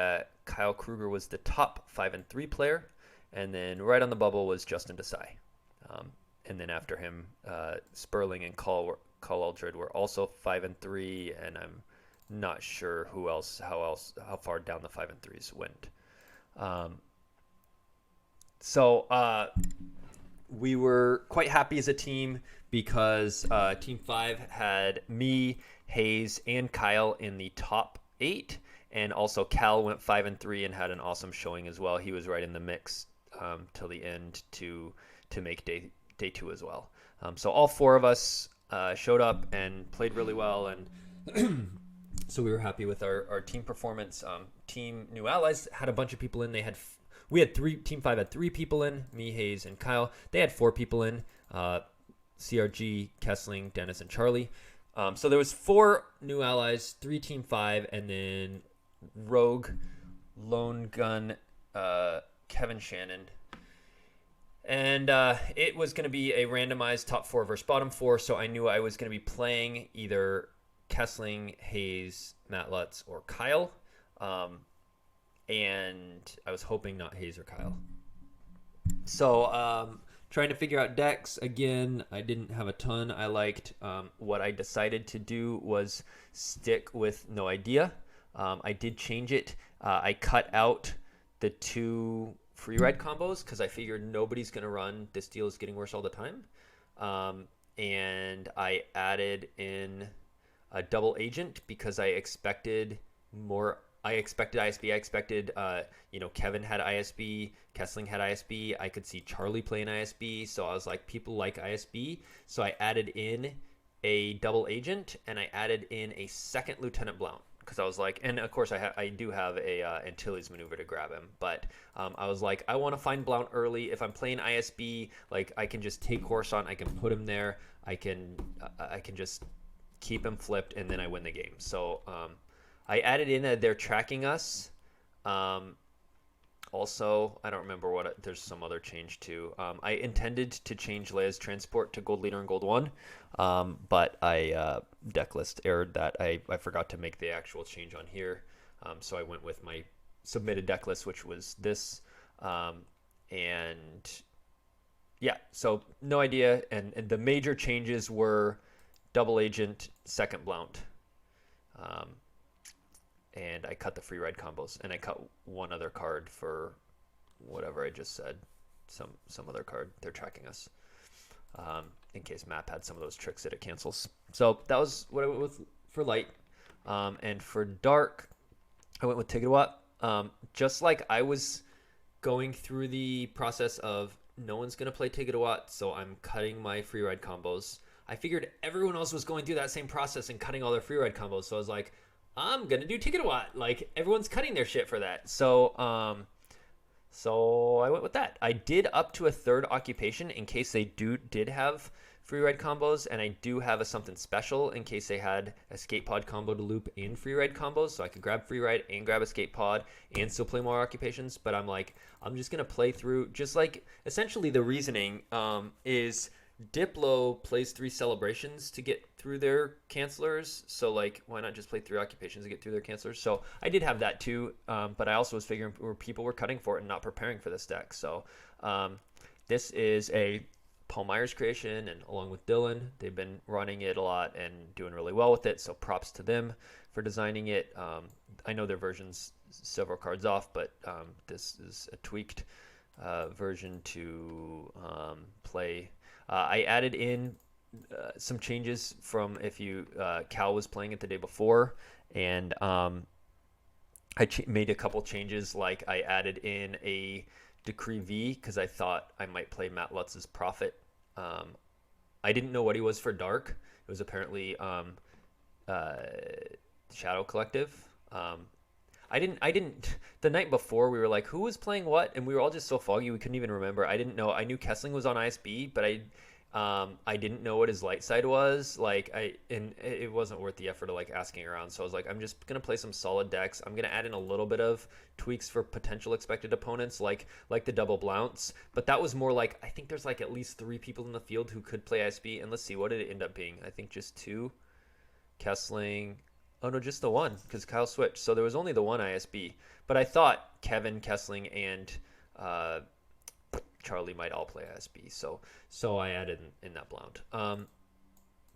Kyle Kruger was the top 5-3 player. And then right on the bubble was Justin Desai. And then after him, Sperling and Call Aldred were also 5-3. And I'm not sure how far down the 5-3s went. We were quite happy as a team because Team 5 had me, Hayes, and Kyle in the top 8. And also Cal went 5-3 and had an awesome showing as well. He was right in the mix till the end to make day 2 as well. So all 4 of us showed up and played really well. And so we were happy with our team performance. Team New Allies had a bunch of people in. Team 5 had 3 people in, me, Hayes, and Kyle. They had 4 people in, CRG, Kessling, Dennis, and Charlie. So there was 4 New Allies, 3 Team 5, and then Rogue, Lone Gun, Kevin Shannon. And it was going to be a randomized top 4 versus bottom 4, so I knew I was going to be playing either Kessling, Hayes, Matt Lutz, or Kyle. And I was hoping not Hayes or Kyle. So trying to figure out decks. Again, I didn't have a ton I liked. What I decided to do was stick with No Idea. I did change it. I cut out the 2 free ride combos because I figured nobody's going to run This Deal Is Getting Worse All the Time. And I added in a double agent because I expected more. I expected ISB. I expected, Kevin had ISB, Kessling had ISB. I could see Charlie playing ISB. So I was like, people like ISB. So I added in a double agent and I added in a second Lieutenant Blount because I was like, and of course I do have a Antilles maneuver to grab him. But I was like, I want to find Blount early. If I'm playing ISB, like I can just take Coruscant. I can put him there. I can just keep him flipped and then I win the game. So, I added in that they're tracking us. Also, I don't remember there's some other change too. I intended to change Leia's transport to Gold Leader and Gold 1, but I decklist errored that. I forgot to make the actual change on here. So I went with my submitted decklist, which was this. And yeah, so No Idea. And the major changes were double agent, second Blount. And I cut the free ride combos, and I cut one other card for whatever I just said, some other card. They're tracking us, in case Map had some of those tricks that it cancels. So that was what I went with for light, and for dark, I went with Tigawat. Just like I was going through the process of no one's gonna play Tigawat, so I'm cutting my free ride combos. I figured everyone else was going through that same process and cutting all their free ride combos, so I was like, I'm gonna do Tigawat. Like everyone's cutting their shit for that. So I went with that. I did up to a third occupation in case they did have free ride combos, and I do have a something special in case they had escape pod combo to loop and free ride combos, so I could grab free ride and grab escape pod and still play more occupations. But I'm like, I'm just gonna play through. Just like essentially the reasoning is Diplo plays 3 celebrations to get through their cancelers, so like why not just play 3 occupations to get through their cancelers? So I did have that too, but I also was figuring where people were cutting for it and not preparing for this deck. So this is a Paul Meyer's creation, and along with Dylan, they've been running it a lot and doing really well with it. So props to them for designing it. I know their version's several cards off, but this is a tweaked version to play. I added in some changes from if you Cal was playing it the day before, and I made a couple changes. Like I added in a Decree V because I thought I might play Matt Lutz's Prophet. I didn't know what he was for Dark. It was apparently Shadow Collective. I didn't. The night before, we were like, who was playing what, and we were all just so foggy we couldn't even remember. I didn't know. I knew Kessling was on ISB, but I didn't know what his light side was. And it wasn't worth the effort of like asking around. So I was like, I'm just gonna play some solid decks. I'm gonna add in a little bit of tweaks for potential expected opponents, like the double Blounce. But that was more like, I think there's like at least 3 people in the field who could play ISB. And let's see, what did it end up being? I think just 2. Kessling. Oh no, just the one, because Kyle switched. So there was only the one ISB. But I thought Kevin, Kessling, and Charlie might all play ISB. So I added in that Blount.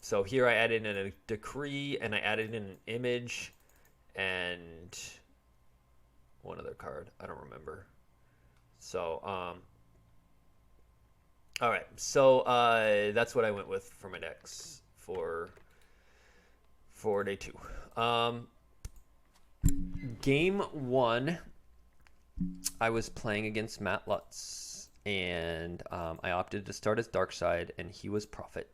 So here I added in a Decree, and I added in an Image, and one other card. I don't remember. So, all right. So that's what I went with for my decks for day 2. Game 1, I was playing against Matt Lutz, and I opted to start as Dark Side, and he was Prophet.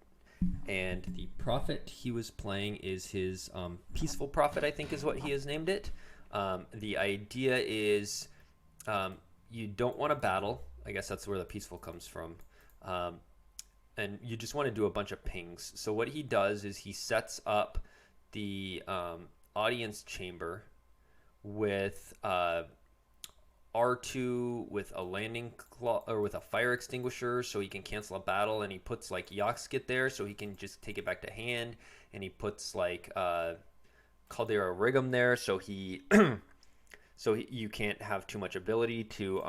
And the Prophet he was playing is his Peaceful Prophet, I think is what he has named it. The idea is you don't want to battle. I guess that's where the Peaceful comes from. And you just want to do a bunch of pings. So what he does is he sets up the audience chamber with R2 with a landing claw or with a fire extinguisher, so he can cancel a battle, and he puts like Yoxkit there so he can just take it back to hand, and he puts like Caldera Rigum there so he you can't have too much ability to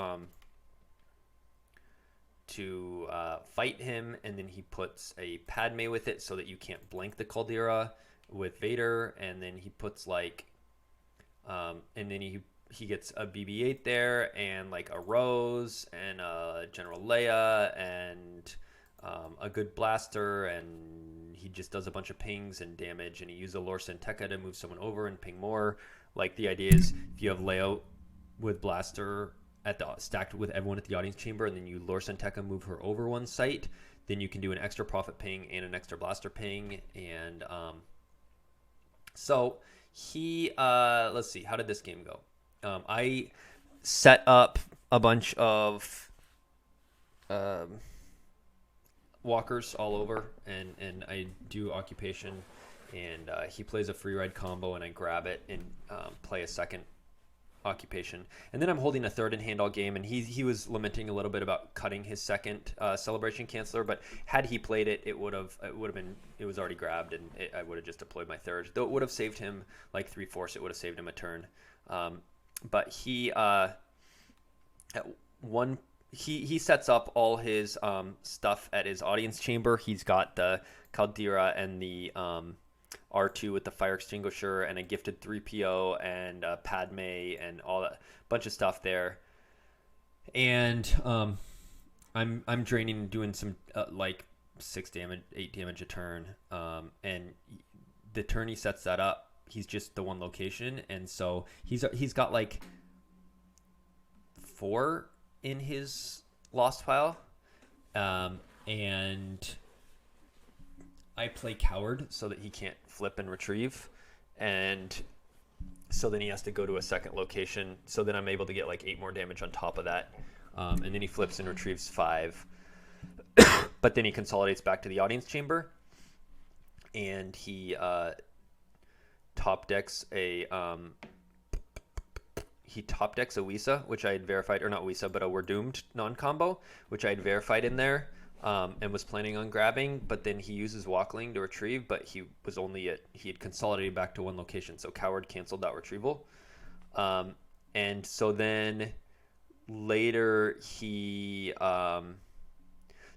fight him, and then he puts a Padme with it so that you can't blank the Caldera with Vader, and then he puts like and then he gets a BB-8 there, and like a Rose, and a General Leia, and a good blaster, and he just does a bunch of pings and damage, and he uses a Lor San Tekka to move someone over and ping more. Like the idea is if you have Leia with blaster stacked with everyone at the audience chamber, and then you Lor San Tekka move her over one site, then you can do an extra Prophet ping and an extra blaster ping, and so he let's see, how did this game go? I set up a bunch of walkers all over, and I do occupation, and he plays a free ride combo, and I grab it and play a second occupation, and then I'm holding a third in hand all game, and he was lamenting a little bit about cutting his second celebration canceller, but had he played it, it was already grabbed, and I would have just deployed my third, though it would have saved him like 3/4. It would have saved him a turn. But he he sets up all his stuff at his audience chamber. He's got the Caldera and the R2 with the fire extinguisher, and a gifted 3PO, and Padme, and all that bunch of stuff there. And I'm draining and doing some like 6 damage, 8 damage a turn. And the turn he sets that up, he's just the one location, and so he's got like 4 in his lost pile, and I play Coward so that he can't flip and retrieve, and so then he has to go to a second location, so then I'm able to get like 8 more damage on top of that, and then he flips and retrieves 5, but then he consolidates back to the audience chamber, and he top decks a Wisa, which I had verified, or not Wisa, but a We're Doomed non-combo, which I had verified in there, and was planning on grabbing, but then he uses Walkling to retrieve, but he had consolidated back to one location, so Coward canceled that retrieval. And so then later he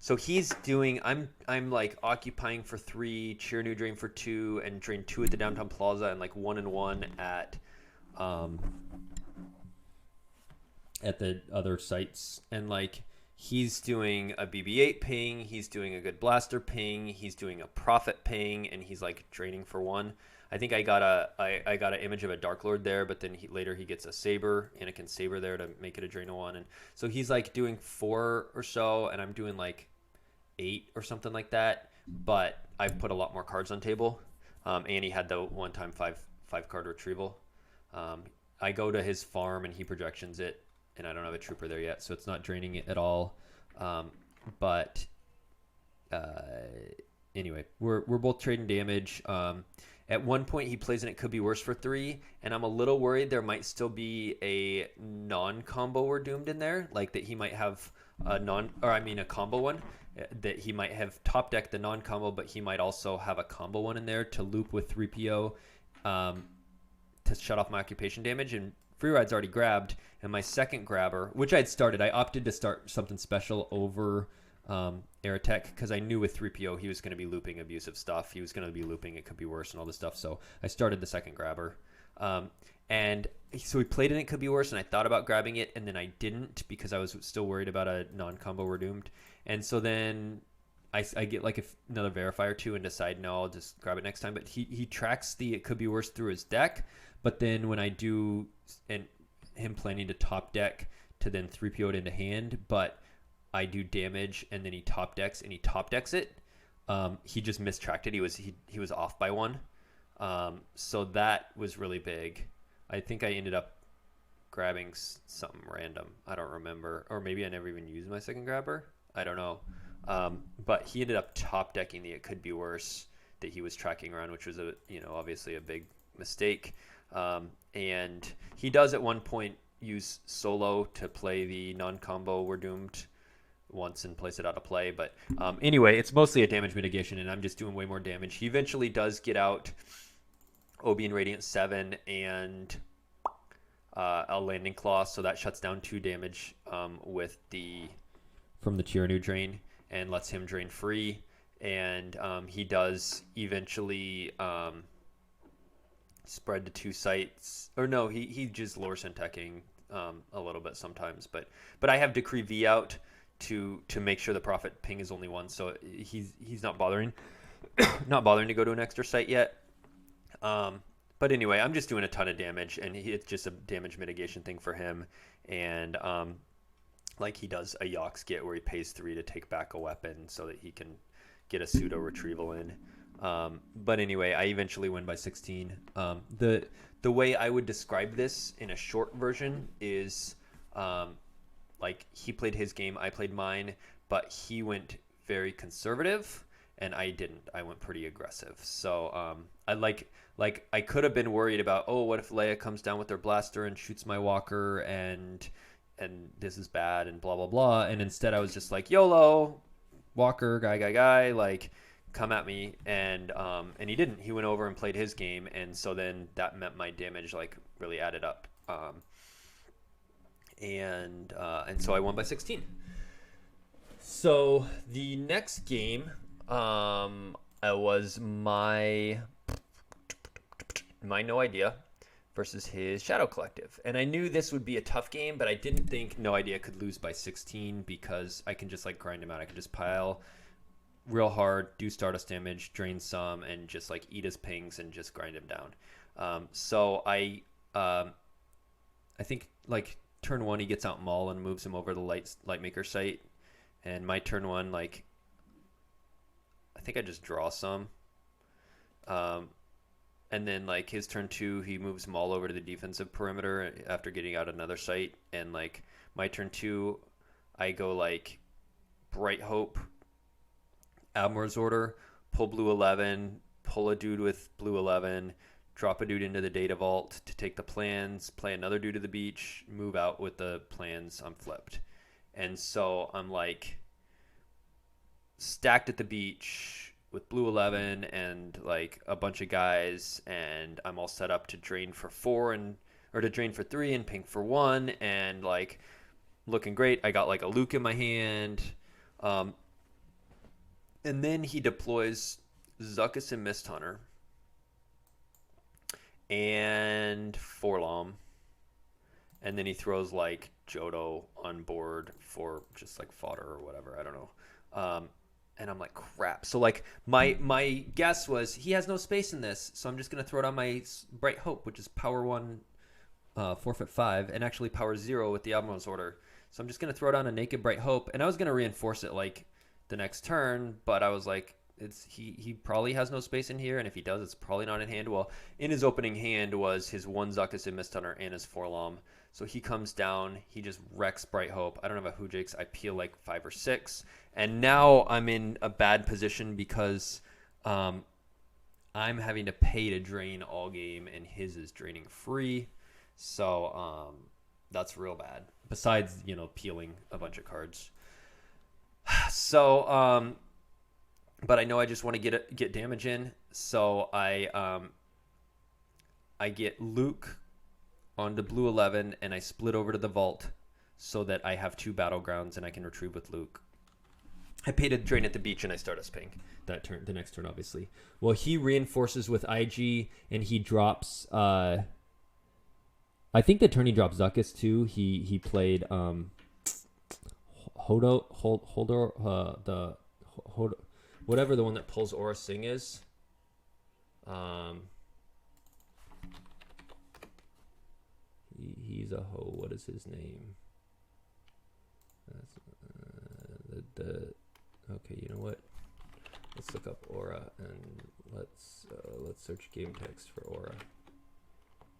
So he's doing. I'm like occupying for 3, cheer new drain for 2, and drain 2 at the downtown plaza, and like 1 and 1 um at the other sites, and like he's doing a BB-8 ping, he's doing a good blaster ping, he's doing a profit ping, and he's like draining for 1. I think I got an image of a Dark Lord there, but then later he gets a Saber, Anakin Saber there to make it a drain of 1, and so he's like doing 4 or so, and I'm doing like 8 or something like that. But I've put a lot more cards on table, and he had the one-time 5 card retrieval. I go to his farm and he projections it, and I don't have a trooper there yet, so it's not draining it at all. But anyway, we're both trading damage. At one point, he plays and it could be worse for 3, and I'm a little worried there might still be a non-combo We're Doomed in there, like that he might have a combo one, that he might have top decked the non-combo, but he might also have a combo one in there to loop with 3PO to shut off my occupation damage. And Free Ride's already grabbed, and my second grabber, which I'd started, I opted to start something special over Aerotech, because I knew with 3PO he was going to be looping abusive stuff. He was going to be looping it could be worse and all this stuff. So I started the second grabber. And so we played and it could be worse, and I thought about grabbing it, and then I didn't because I was still worried about a non-combo We're Doomed. And so then I get like another verifier or 2 and decide, no, I'll just grab it next time. But he tracks the it could be worse through his deck. But then when I do, and him planning to top deck to then 3PO it into hand, but I do damage and then he top decks it. He just mistracked it. He was off by 1. So that was really big. I think I ended up grabbing something random. I don't remember, or maybe I never even used my second grabber. I don't know. But he ended up top decking the it could be worse that he was tracking around, which was obviously a big mistake. And he does at one point use solo to play the non-combo We're Doomed once and place it out of play. But anyway, it's mostly a damage mitigation, and I'm just doing way more damage. He eventually does get out Obi and Radiant 7 and a Landing Claw, so that shuts down 2 damage from the Tyrannu drain and lets him drain free. And he does eventually spread to 2 sites, or no, he just lore synteching a little bit sometimes, but I have Decree V out to make sure the profit ping is only 1, so he's not bothering to go to an extra site yet. But anyway, I'm just doing a ton of damage, and it's just a damage mitigation thing for him. And like he does a Yox get where he pays 3 to take back a weapon so that he can get a pseudo retrieval in. But anyway, I eventually win by 16. The way I would describe this in a short version is like he played his game, I played mine, but he went very conservative and I didn't. I went pretty aggressive. So I could have been worried about, what if Leia comes down with their blaster and shoots my walker and this is bad and blah blah blah. And instead I was just like, YOLO, walker, guy, like come at me. And he didn't. He went over and played his game, and so then that meant my damage like really added up. And so I won by 16. So the next game was my No Idea versus his Shadow Collective. And I knew this would be a tough game, but I didn't think No Idea could lose by 16 because I can just like grind him out. I can just pile real hard, do Stardust damage, drain some, and just like eat his pings and just grind him down. So I think like turn 1 he gets out Maul and moves him over the Lightmaker site. And my turn 1, like, I think I just draw some. And then, like, his turn 2, he moves Maul over to the defensive perimeter after getting out another site. And, like, my turn 2, I go, like, Bright Hope, Admiral's Order, pull Blue 11, pull a dude with Blue 11, drop a dude into the Data Vault to take the plans, play another dude to the beach, move out with the plans unflipped. And so I'm like stacked at the beach with Blue 11 and like a bunch of guys, and I'm all set up to drain for 4 or to drain for 3 and ping for 1, and like looking great. I got like a Luke in my hand. And then he deploys Zuckuss and Mist Hunter and Forlom. And then he throws like Johto on board for just like fodder or whatever. I don't know. And I'm like, crap. So like my guess was he has no space in this, so I'm just gonna throw it on my Bright Hope, which is Power 1, 4'5", and actually Power 0 with the Admiral's Order. So I'm just gonna throw it on a naked Bright Hope, and I was gonna reinforce it like the next turn, but I was like, he probably has no space in here, and if he does, it's probably not in hand. Well, in his opening hand was his 1 Zuckuss and Mist Hunter and his Forlom. So he comes down, he just wrecks Bright Hope. I don't have a Hoojax. I peel like 5 or 6. And now I'm in a bad position because I'm having to pay to drain all game, and his is draining free. So that's real bad. Besides, peeling a bunch of cards. So, but I know I just want to get damage in. So I get Luke onto blue 11, and I split over to the vault so that I have 2 battlegrounds and I can retrieve with Luke. I pay to drain at the beach, and I start a Spink that turn. The next turn, obviously. Well, he reinforces with IG, and he drops. I think the turn he drops Zuckuss too. He played whatever the one that pulls Aura Sing is. He's a hoe. What is his name? Okay, you know what? Let's look up Aura, and let's search game text for Aura.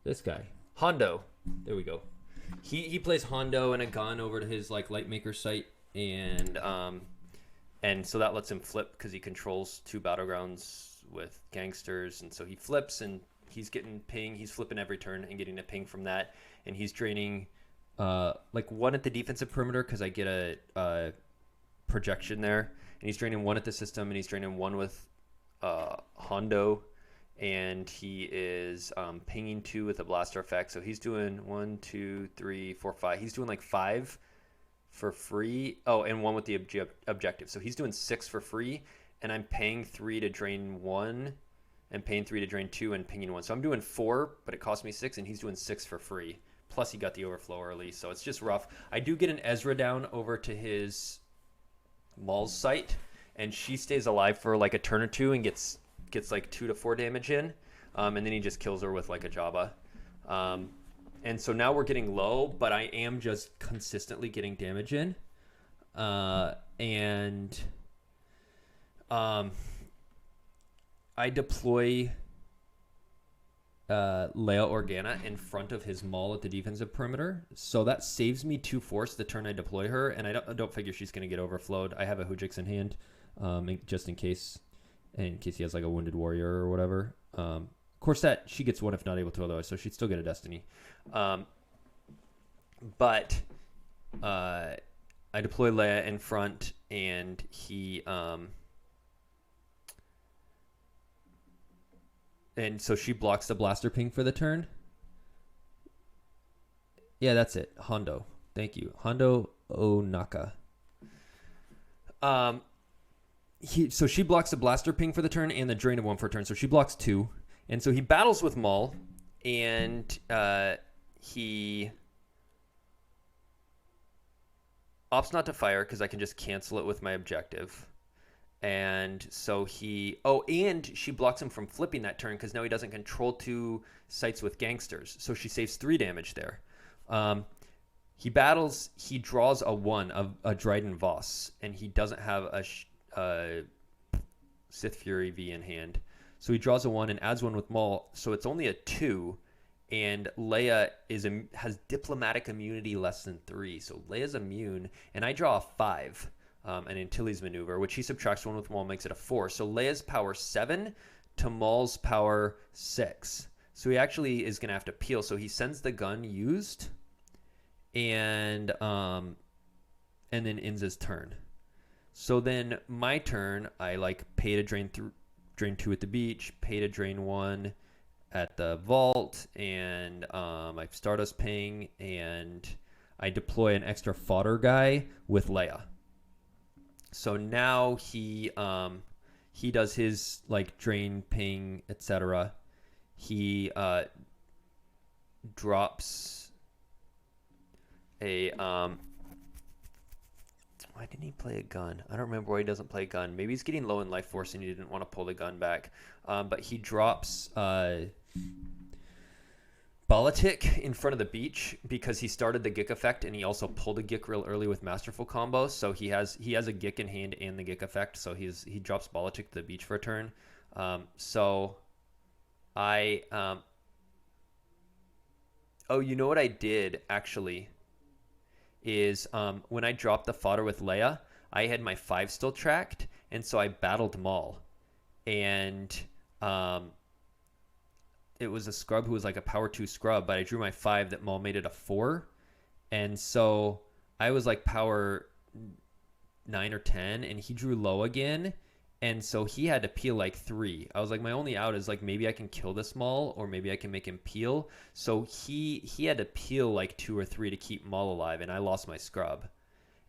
This guy, Hondo. There we go. He plays Hondo and a gun over to his like Lightmaker site, and so that lets him flip because he controls 2 battlegrounds with gangsters, and so he flips and he's getting ping. He's flipping every turn and getting a ping from that, and he's draining like 1 at the defensive perimeter because I get a projection there, and he's draining 1 at the system, and he's draining 1 with Hondo, and he is pinging 2 with a blaster effect. So he's doing 1, 2, 3, 4, 5. He's doing like 5 for free. Oh, and 1 with the objective. So he's doing 6 for free, and I'm paying 3 to drain 1 and paying 3 to drain 2 and pinging 1. So I'm doing 4, but it cost me 6, and he's doing 6 for free. Plus he got the overflow early, so it's just rough. I do get an Ezra down over to his Maul's site, and she stays alive for like a turn or 2 and gets like 2 to 4 damage in, and then he just kills her with like a Jabba. And so now we're getting low, but I am just consistently getting damage in, and I deploy Leia Organa in front of his Maul at the defensive perimeter, so that saves me 2 force the turn I deploy her, and I don't figure she's going to get overflowed. I have a Hoojax in hand, just in case he has like a Wounded Warrior or whatever. Of course, that she gets 1 if not able to otherwise, so she'd still get a Destiny. But I deploy Leia in front, and he and so she blocks the blaster ping for the turn. Yeah, that's it. Hondo. Thank you. Hondo Onaka. So she blocks the blaster ping for the turn and the drain of 1 for a turn. So she blocks 2. And so he battles with Maul, and he opts not to fire because I can just cancel it with my objective. And so and she blocks him from flipping that turn because now he doesn't control 2 sites with gangsters. So she saves 3 damage there. He battles, he draws a 1 of a Dryden Voss, and he doesn't have a Sith Fury V in hand. So he draws a 1 and adds 1 with Maul, so it's only a 2, and Leia has diplomatic immunity less than 3. So Leia's immune, and I draw a 5. An Antilles maneuver, which he subtracts 1 with Maul, makes it a 4. So Leia's power 7 to Maul's power 6. So he actually is going to have to peel. So he sends the gun used, and then ends his turn. So then my turn, I like pay to drain 2 at the beach, pay to drain 1 at the vault, and I Stardust ping, and I deploy an extra fodder guy with Leia. So now he does his like drain, ping, etc. He drops a why didn't he play a gun? I don't remember why he doesn't play a gun. Maybe he's getting low in life force and he didn't want to pull the gun back. But he drops Politic in front of the beach because he started the Gick effect and he also pulled a Gick real early with Masterful combos. So he has a Gick in hand and the Gick effect. So he drops Politic to the beach for a turn. So I oh, you know what I did actually is when I dropped the fodder with Leia, I had my 5 still tracked, and so I battled Maul, and it was a scrub who was like a power 2 scrub, but I drew my 5 that Maul made it a 4, and so I was like power 9 or 10, and he drew low again, and so he had to peel like 3. I was like, my only out is like maybe I can kill this Maul, or maybe I can make him peel. So he had to peel like 2 or 3 to keep Maul alive, and I lost my scrub.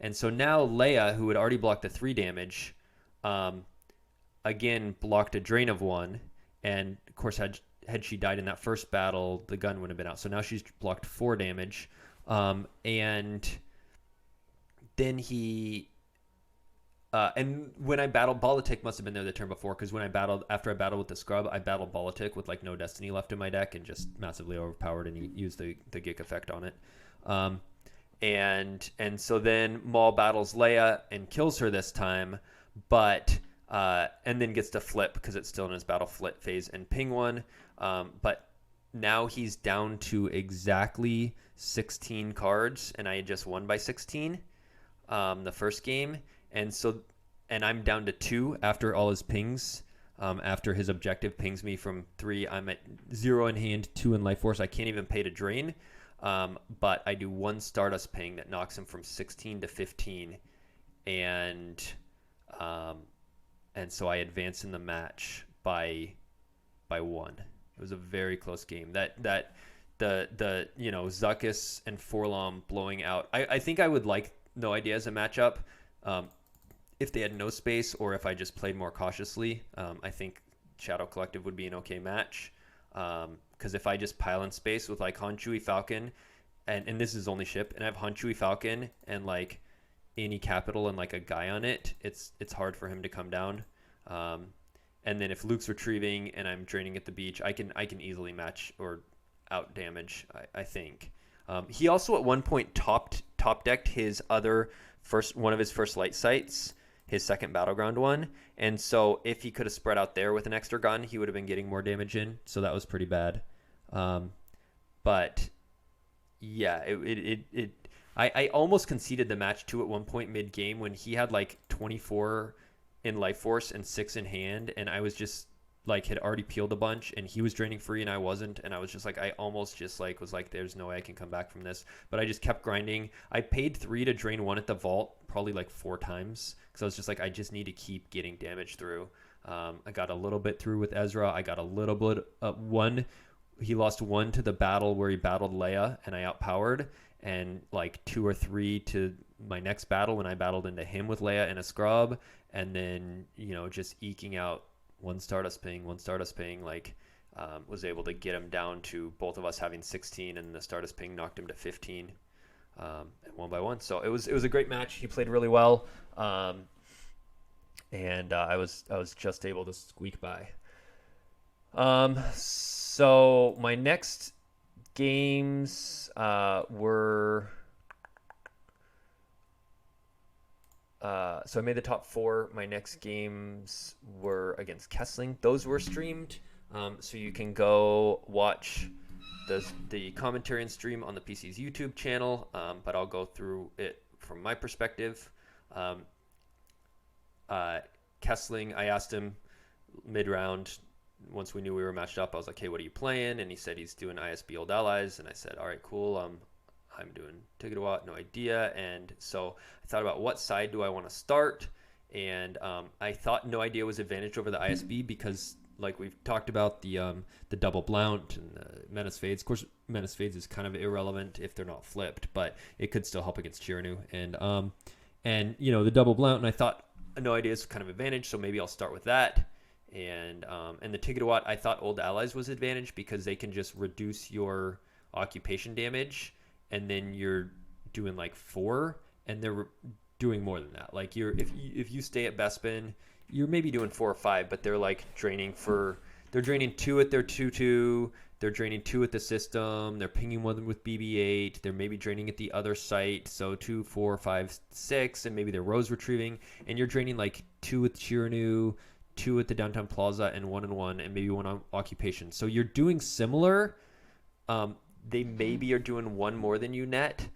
And so now Leia, who had already blocked the 3 damage, again blocked a drain of 1, and of course had she died in that first battle, the gun would have been out. So now she's blocked 4 damage, and then he. And when I battled, Politic must have been there the turn before, because after I battled with the scrub, I battled Politic with like no Destiny left in my deck and just massively overpowered, and he used the Gick effect on it. And so then Maul battles Leia and kills her this time, but and then gets to flip because it's still in his battle flip phase and ping 1. But now he's down to exactly 16 cards, and I had just won by 16 the first game. And I'm down to 2 after all his pings. After his objective pings me from 3, I'm at 0 in hand, 2 in life force. I can't even pay to drain. But I do 1 Stardust ping that knocks him from 16 to 15. And so I advance in the match by 1. It was a very close game. That the Zuckuss and Forlom blowing out. I think I would like No Idea as a matchup. If they had no space, or if I just played more cautiously, I think Shadow Collective would be an okay match. Because if I just pile in space with like Han Chewie Falcon, and this is only ship, and I have Han Chewie Falcon and like any capital and like a guy on it, it's hard for him to come down. And then if Luke's retrieving and I'm draining at the beach, I can easily match or out damage. I think. He also at one point top decked his one of his first light sights, his second battleground one, and so if he could have spread out there with an extra gun, he would have been getting more damage in. So that was pretty bad. But yeah, I almost conceded the match 2 at one point mid game when he had like 24 in life force and 6 in hand, and I was just like had already peeled a bunch, and he was draining free and I wasn't, and I was just like, I almost just like was like, there's no way I can come back from this, but I just kept grinding. I paid 3 to drain 1 at the vault probably like 4 times because I was just like, I just need to keep getting damage through. I got a little bit through with Ezra. I got a little bit 1. He lost 1 to the battle where he battled Leia and I outpowered, and like 2 or 3 to my next battle when I battled into him with Leia and a scrub, and then just eking out 1 Stardust ping, like was able to get him down to both of us having 16, and the Stardust ping knocked him to 15, and 1 by 1. So it was a great match. He played really well, and I was just able to squeak by. So my next games were. So I made the top 4. My next games were against Kessling. Those were streamed. So you can go watch the commentary and stream on the PC's YouTube channel. But I'll go through it from my perspective. Kessling, I asked him mid-round, once we knew we were matched up, I was like, hey, what are you playing? And he said he's doing ISB Old Allies. And I said, all right, cool. I'm doing Ticket No Idea. And so I thought about what side do I want to start. And I thought No Idea was advantage over the ISB because, like we've talked about, the double Blount and the Menace Fades. Of course, Menace Fades is kind of irrelevant if they're not flipped, but it could still help against Chiranu. And the double Blount. And I thought no idea is kind of advantage, so maybe I'll start with that. And the Tigidawat, I thought Old Allies was advantage because they can just reduce your occupation damage, and then you're doing like 4, and they're doing more than that. Like if you stay at Bespin, you're maybe doing 4 or 5, but they're like they're draining 2 at their 2/2. They're draining 2 at the system. They're pinging 1 with BB-8. They're maybe draining at the other site. So 2, 4, 5, 6, and maybe they're rose retrieving. And you're draining like 2 with Chiranu, 2 at the downtown plaza, and 1 and 1, and maybe 1 on occupation. So you're doing similar. They maybe are doing 1 more than you net,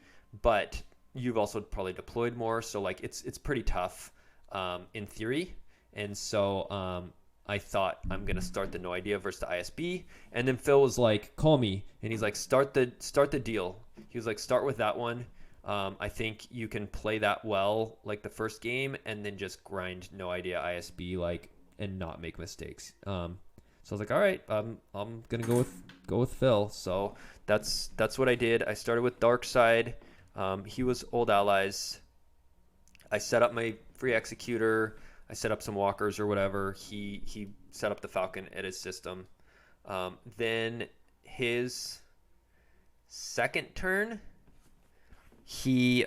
but you've also probably deployed more. So like it's pretty tough in theory. And so I thought I'm gonna start the No Idea versus the ISB, and then Phil was like, "Call me," and he's like, "Start the deal." He was like, "Start with that one. I think you can play that well, like the first game, and then just grind No Idea ISB like and not make mistakes." So I was like, "All right, I'm gonna go with Phil." So that's what I did. I started with Dark Side. He was Old Allies. I set up my free executor. I set up some walkers or whatever. He set up the Falcon at his system. Then his second turn, he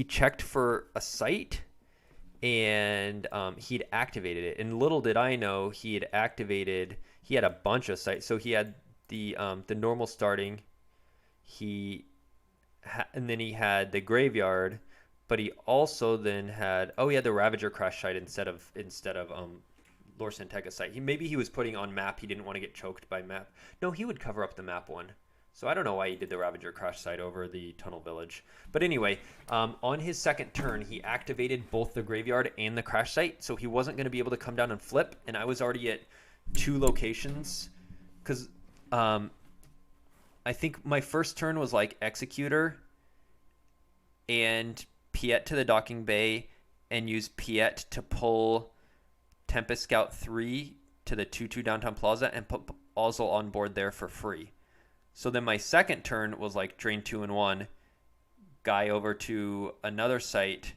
checked for a site, and he'd activated it. And little did I know he had a bunch of sites. So he had the normal starting. And then he had the graveyard. But he also then had the Ravager crash site instead of Lor Santega's site. Maybe he was putting on map. He didn't want to get choked by map. No, he would cover up the map one. So I don't know why he did the Ravager crash site over the Tunnel Village. But anyway, on his second turn, he activated both the graveyard and the crash site. So he wasn't going to be able to come down and flip. And I was already at 2 locations because I think my first turn was like Executor and Piet to the docking bay, and use Piet to pull Tempest Scout 3 to the 2/2 downtown plaza and put Ozzel on board there for free. So then my second turn was like drain 2 and 1, guy over to another site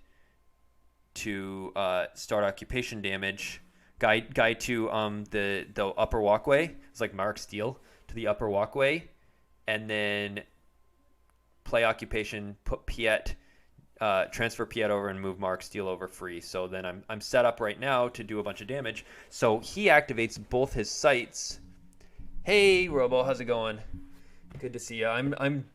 to start occupation damage, guy to the upper walkway. It's like Mark Steele to the upper walkway, and then play occupation, put Piet. Transfer Piet over and move Mark Steele over free. So then I'm set up right now to do a bunch of damage. So he activates both his sites. Hey Robo, how's it going? Good to see you. I'm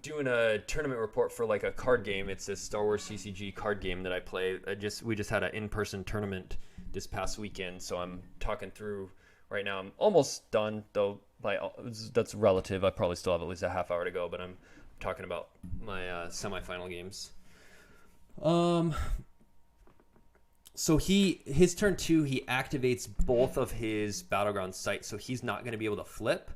doing a tournament report for like a card game. It's a Star Wars CCG card game that I play. We just had an in-person tournament this past weekend, so I'm talking through right now. I'm almost done though. That's relative. I probably still have at least a half hour to go, but I'm talking about my semifinal games. So his turn 2, he activates both of his battleground sites, so he's not going to be able to flip.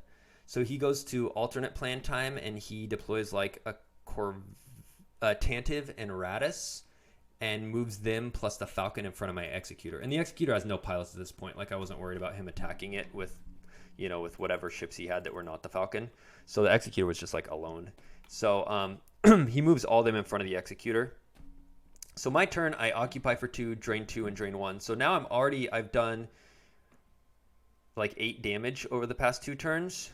So he goes to alternate plan time, and he deploys like a Tantive and Radis, and moves them plus the Falcon in front of my Executor. And the Executor has no pilots at this point. Like I wasn't worried about him attacking it with whatever ships he had that were not the Falcon. So the Executor was just like alone. So he moves all them in front of the Executor. So my turn, I occupy for 2, drain 2, and drain 1. So now I've done like 8 damage over the past 2 turns.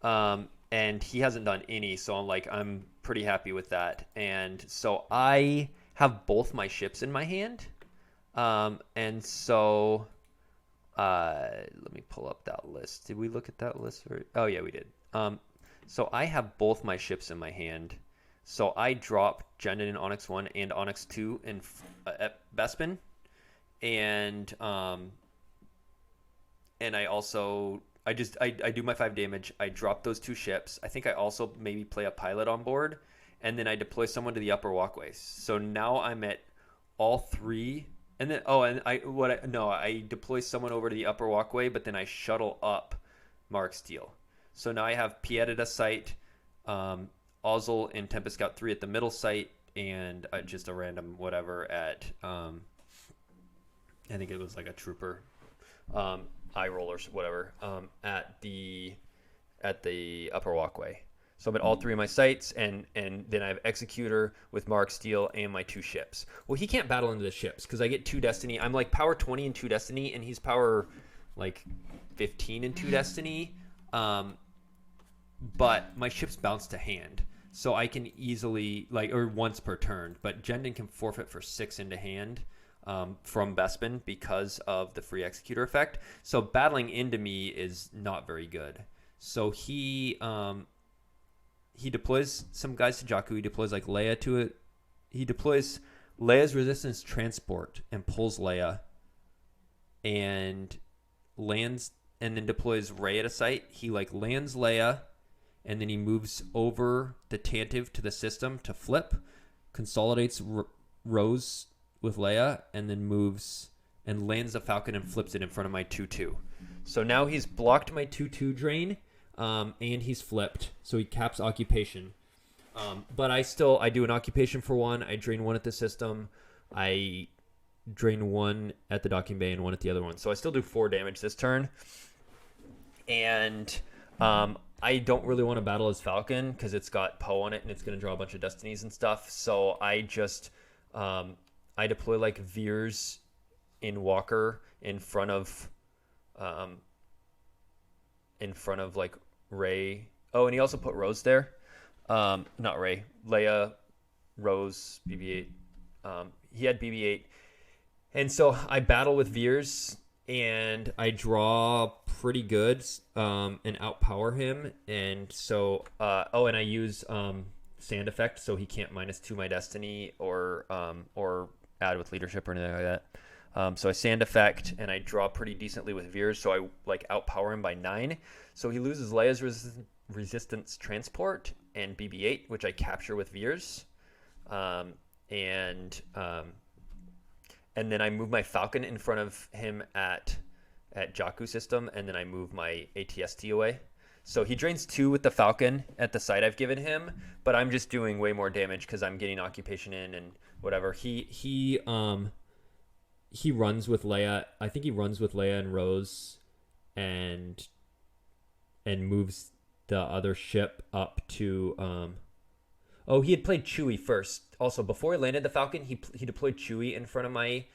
And he hasn't done any, so I'm pretty happy with that. And so I have both my ships in my hand. And so let me pull up that list. Did we look at that list? Oh yeah, we did. So I have both my ships in my hand. So I drop Jendon in Onyx 1 and Onyx 2 at Bespin. And I also I do my 5 damage. I drop those 2 ships. I think I also maybe play a pilot on board, and then I deploy someone to the upper walkways. So now I'm at all 3. And then I deploy someone over to the upper walkway, but then I shuttle up Mark Steele. So now I have Piet at a site, Ozzel and Tempest Scout 3 at the middle site, and just a random whatever at I think it was like a trooper, eye rollers, whatever, at the upper walkway. So I'm at all 3 of my sites, and then I have Executor with Mark Steel and my 2 ships. Well, he can't battle into the ships because I get 2 Destiny. I'm like power 20 and 2 Destiny, and he's power like 15 and 2 Destiny. But my ships bounce to hand, so I can easily or once per turn. But Jendon can forfeit for 6 into hand from Bespin because of the free Executor effect. So battling into me is not very good. So he deploys some guys to Jakku. He deploys like Leia to it. He deploys Leia's Resistance Transport and pulls Leia and lands, and then deploys Rey at a site. He like lands Leia, and then he moves over the Tantive to the system to flip, consolidates Rose with Leia, and then moves and lands the Falcon and flips it in front of my 2-2. So now he's blocked my 2-2 drain, and he's flipped, so he caps occupation. But I do an occupation for 1. I drain 1 at the system. I drain 1 at the docking bay and 1 at the other one. So I still do 4 damage this turn. And I don't really want to battle as Falcon because it's got Poe on it and it's going to draw a bunch of Destinies and stuff. So I just I deploy like Veers in Walker in front of like Rey. Oh, and he also put Rose there. Not Rey, Leia, Rose, BB-8. He had BB-8, and so I battle with Veers, and I draw pretty good and outpower him. And so, and I use Sand Effect, so he can't -2 my Destiny or add with Leadership or anything like that. So I Sand Effect, and I draw pretty decently with Veers, so I like outpower him by 9. So he loses Leia's Resistance Transport and BB-8, which I capture with Veers. And then I move my Falcon in front of him at Jakku system, and then I move my ATST away. So he drains 2 with the Falcon at the site I've given him, but I'm just doing way more damage because I'm getting occupation in and whatever. He runs with Leia. I think he runs with Leia and Rose, and moves the other ship up to. He had played Chewie first. Also, before he landed the Falcon, he deployed Chewie in front of my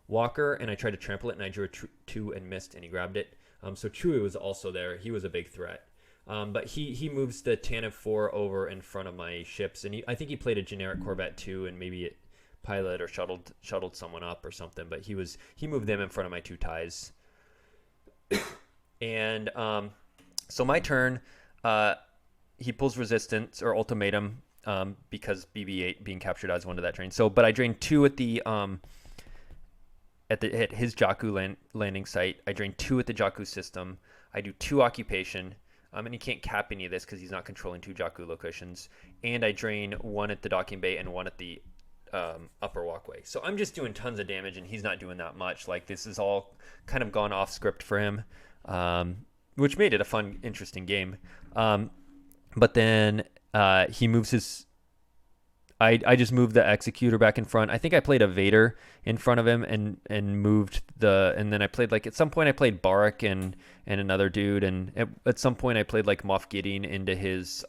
Walker, and I tried to trample it, and I drew a 2 and missed, and he grabbed it. So Chewie was also there. He was a big threat. But he moves the Tantive 4 over in front of my ships, and I think he played a generic Corvette 2 and maybe it pilot or shuttled someone up or something. But he moved them in front of my 2 ties. And so my turn, he pulls Resistance or Ultimatum because BB-8 being captured adds 1 to that drain. So, but I drain 2 at his Jakku landing site. I drain 2 at the Jakku system. I do 2 occupation, and he can't cap any of this because he's not controlling 2 Jakku locations. And I drain 1 at the docking bay and 1 at the upper walkway. So I'm just doing tons of damage, and he's not doing that much. Like, this is all kind of gone off script for him, which made it a fun, interesting game. But then he moves his. I just moved the Executor back in front. I think I played a Vader in front of him and moved and then I played like at some point I played Barak and another dude, and at some point I played like Moff Gideon into his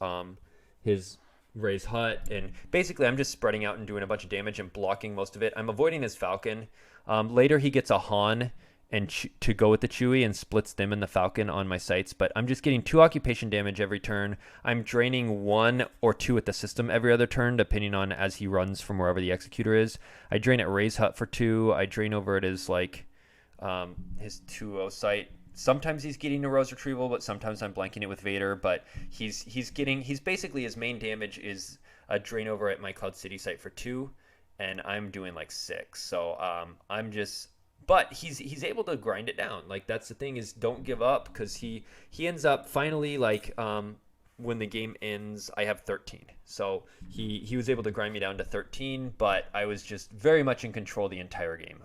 Rey's hut, and basically I'm just spreading out and doing a bunch of damage and blocking most of it. I'm avoiding his Falcon. Later he gets a Han and to go with the Chewie and splits them and the Falcon on my sites, but I'm just getting 2 occupation damage every turn. I'm draining 1 or 2 at the system every other turn, depending on as he runs from wherever the Executor is. I drain at Rey's hut for 2. I drain over at his his 2-0 site. Sometimes he's getting a Rose Retrieval, but sometimes I'm blanking it with Vader. But he's basically, his main damage is a drain over at my Cloud City site for 2, and I'm doing like 6. So but he's able to grind it down. Like, that's the thing, is don't give up, because he ends up finally, like, when the game ends, I have 13. So he was able to grind me down to 13, but I was just very much in control the entire game.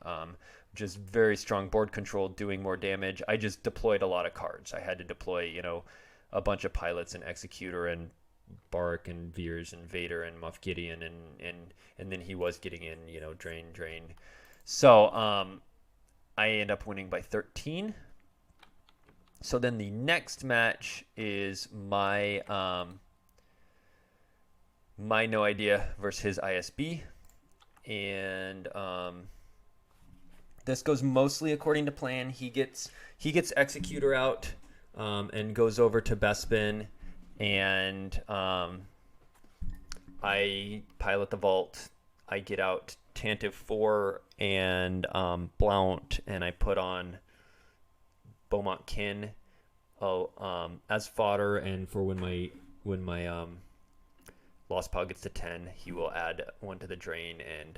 Just very strong board control, doing more damage. I just deployed a lot of cards. I had to deploy, a bunch of pilots and Executor and Barak and Veers and Vader and Moff Gideon, and then he was getting in, drain. So I end up winning by 13. So then the next match is my my no idea versus his ISB, and this goes mostly according to plan. He gets Executor out and goes over to Bespin, and I pilot the vault. I get out Tantive 4 and Blount, and I put on Beaumont Kin as fodder, and for when my Lost Pal gets to 10, he will add one to the drain, and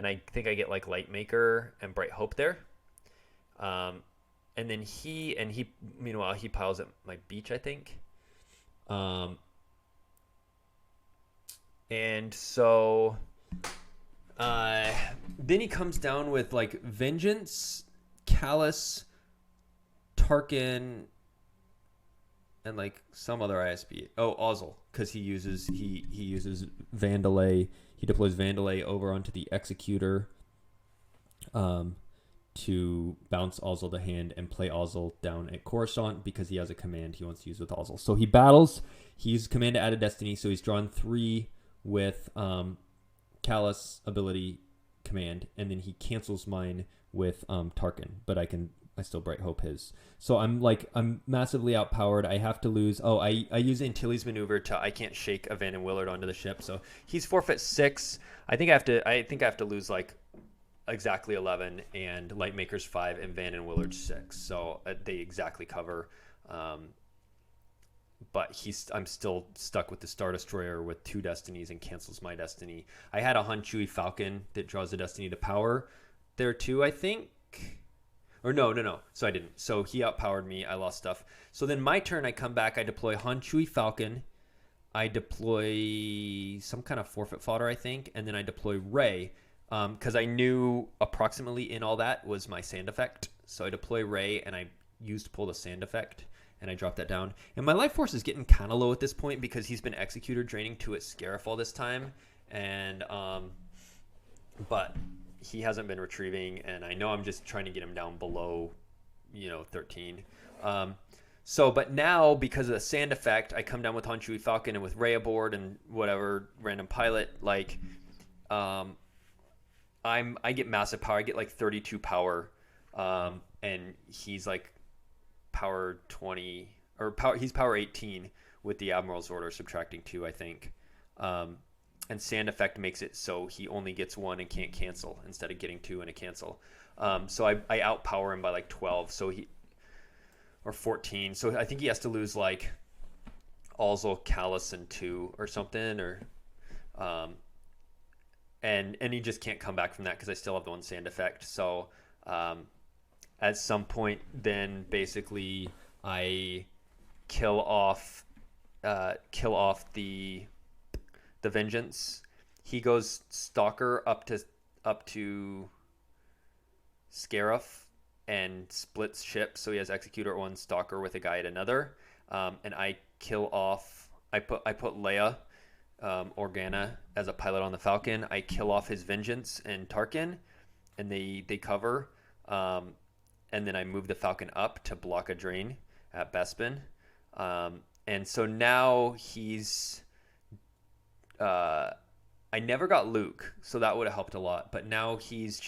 I think I get like Lightmaker and Bright Hope there. And then he meanwhile he piles at my beach, I think. And so then he comes down with like Vengeance, Callus, Tarkin, and like some other ISB. Oh, Ozzel, because he uses Vandalay. He deploys Vandalay over onto the Executor to bounce Ozzel to hand and play Ozzel down at Coruscant because he has a command he wants to use with Ozzel. So he battles. He uses command to add a destiny, so he's drawn 3 with Callus ability command, and then he cancels mine with Tarkin, but I still Bright Hope his. So I'm massively outpowered. I have to lose. Oh, I use Antilles maneuver to I can't shake a Van and Willard onto the ship. So he's forfeit 6. I think I have to lose like exactly 11, and Lightmaker's 5 and Van and Willard 6. So they exactly cover. But I'm still stuck with the Star Destroyer with 2 destinies and cancels my destiny. I had a Han Chewie Falcon that draws a destiny to power there too, I think. Or no. So I didn't. So he outpowered me. I lost stuff. So then my turn, I come back. I deploy Han Chewie Falcon. I deploy some kind of forfeit fodder, I think. And then I deploy Rey. Because I knew approximately in all that was my sand effect. So I deploy Rey, and I used to pull the sand effect. And I drop that down. And my life force is getting kind of low at this point because he's been Executor draining to its Scarif all this time. And, but he hasn't been retrieving, and I know I'm just trying to get him down below, 13. But now, because of the sand effect, I come down with Han Chewie Falcon and with Rey aboard and whatever random pilot, I get massive power. I get like 32 power, and he's like power 20 or power. He's power 18 with the Admiral's Order subtracting 2, I think. And sand effect makes it so he only gets 1 and can't cancel instead of getting 2 and a cancel. So I outpower him by like 12, or 14. So I think he has to lose like Ozzel, Callus, and 2 or something, and he just can't come back from that because I still have the 1 sand effect. So at some point, then basically I kill off the Vengeance. He goes Stalker up to Scarif and splits ship, so he has Executor at 1, Stalker with a guy at another. And I kill off. I put Leia, Organa as a pilot on the Falcon. I kill off his Vengeance and Tarkin, and they cover. And then I move the Falcon up to block a drain at Bespin. And so now he's. I never got Luke, so that would have helped a lot. But now he's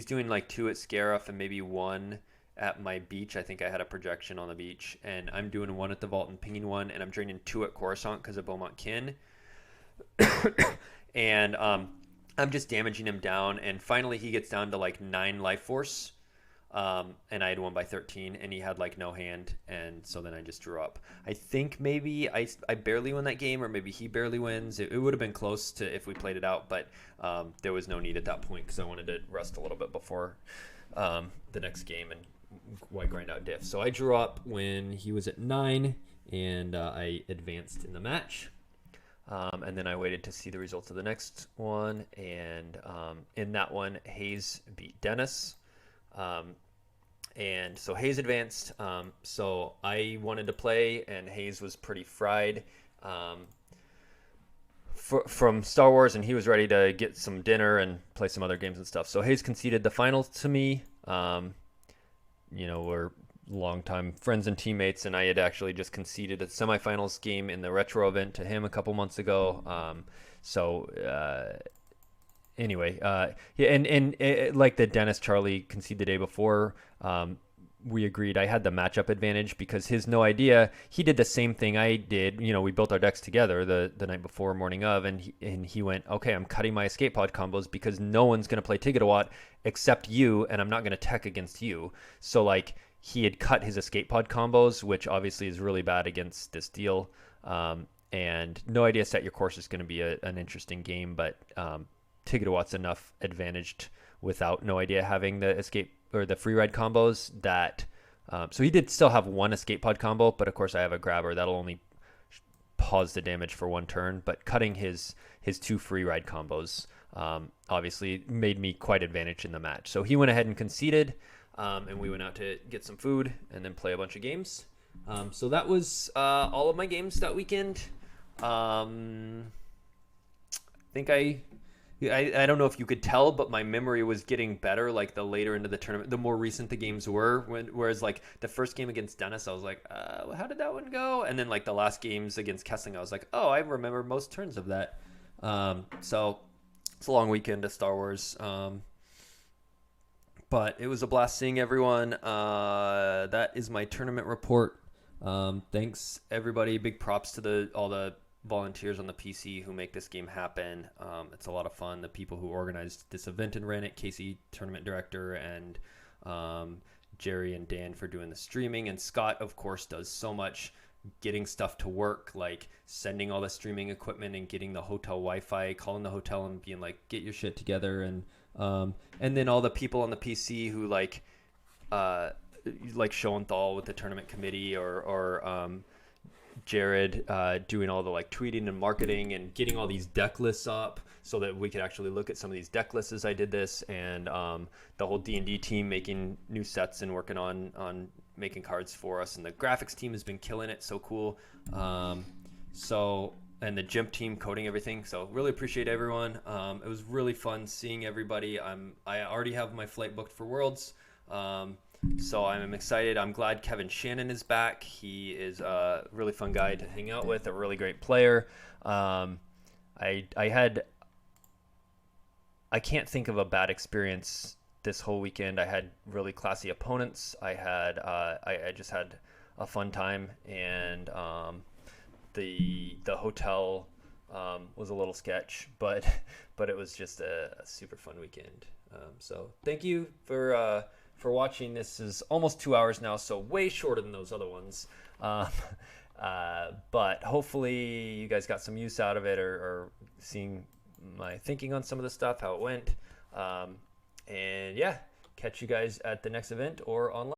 doing like 2 at Scarif and maybe 1 at my beach. I think I had a projection on the beach, and I'm doing 1 at the vault and pinging 1, and I'm draining 2 at Coruscant because of Beaumont Kin. And I'm just damaging him down, and finally he gets down to like 9 life force. And I had 1 by 13, and he had like no hand, and so then I just drew up. I think maybe I barely win that game, or maybe he barely wins. It would have been close to if we played it out, but there was no need at that point because I wanted to rest a little bit before the next game and why grind out diff. So I drew up when he was at 9, and I advanced in the match. And then I waited to see the results of the next one, and in that one, Hayes beat Dennis. And so Hayes advanced. So I wanted to play, and Hayes was pretty fried from Star Wars, and he was ready to get some dinner and play some other games and stuff. So Hayes conceded the finals to me. We're longtime friends and teammates, and I had actually just conceded a semifinals game in the retro event to him a couple months ago. So anyway, yeah, and like the Dennis Charlie conceded the day before, we agreed I had the matchup advantage because his no idea. He did the same thing I did. We built our decks together the night before, morning of, and he went, okay, I'm cutting my escape pod combos because no one's gonna play Tiggerwatt except you, and I'm not gonna tech against you. So like he had cut his escape pod combos, which obviously is really bad against this deal. And no idea set your course is going to be an interesting game, but Tiggerwatt's enough advantaged without no idea having the escape or the free ride combos that so he did still have one escape pod combo, but of course I have a grabber that'll only pause the damage for one turn, but cutting his two free ride combos obviously made me quite advantaged in the match. So he went ahead and conceded, and we went out to get some food and then play a bunch of games. So that was all of my games that weekend. I think I don't know if you could tell, but my memory was getting better. Like the later into the tournament, the more recent the games were. Whereas like the first game against Dennis, I was like, how did that one go? And then like the last games against Kessling, I was like, oh, I remember most turns of that. So it's a long weekend of Star Wars. But it was a blast seeing everyone. That is my tournament report. Thanks everybody. Big props to all the volunteers on the PC who make this game happen. It's a lot of fun. The people who organized this event and ran it, Casey, tournament director, and Jerry and Dan for doing the streaming. And Scott, of course, does so much getting stuff to work, like sending all the streaming equipment and getting the hotel Wi-Fi, calling the hotel and being like, get your shit together. And then all the people on the PC who like Schoenthal with the tournament committee or Jared doing all the like tweeting and marketing and getting all these deck lists up so that we could actually look at some of these deck lists as I did this, and the whole D&D team making new sets and working on making cards for us, and the graphics team has been killing it. So cool. And the GIMP team coding everything. So really appreciate everyone. It was really fun seeing everybody. I already have my flight booked for Worlds. So I'm excited. I'm glad Kevin Shannon is back. He is a really fun guy to hang out with, a really great player. I can't think of a bad experience this whole weekend. I had really classy opponents. I just had a fun time, and the hotel was a little sketch, but it was just a super fun weekend. So thank you for watching. This is almost 2 hours now, so way shorter than those other ones. But hopefully you guys got some use out of it, or seeing my thinking on some of the stuff, how it went. And yeah, catch you guys at the next event or online.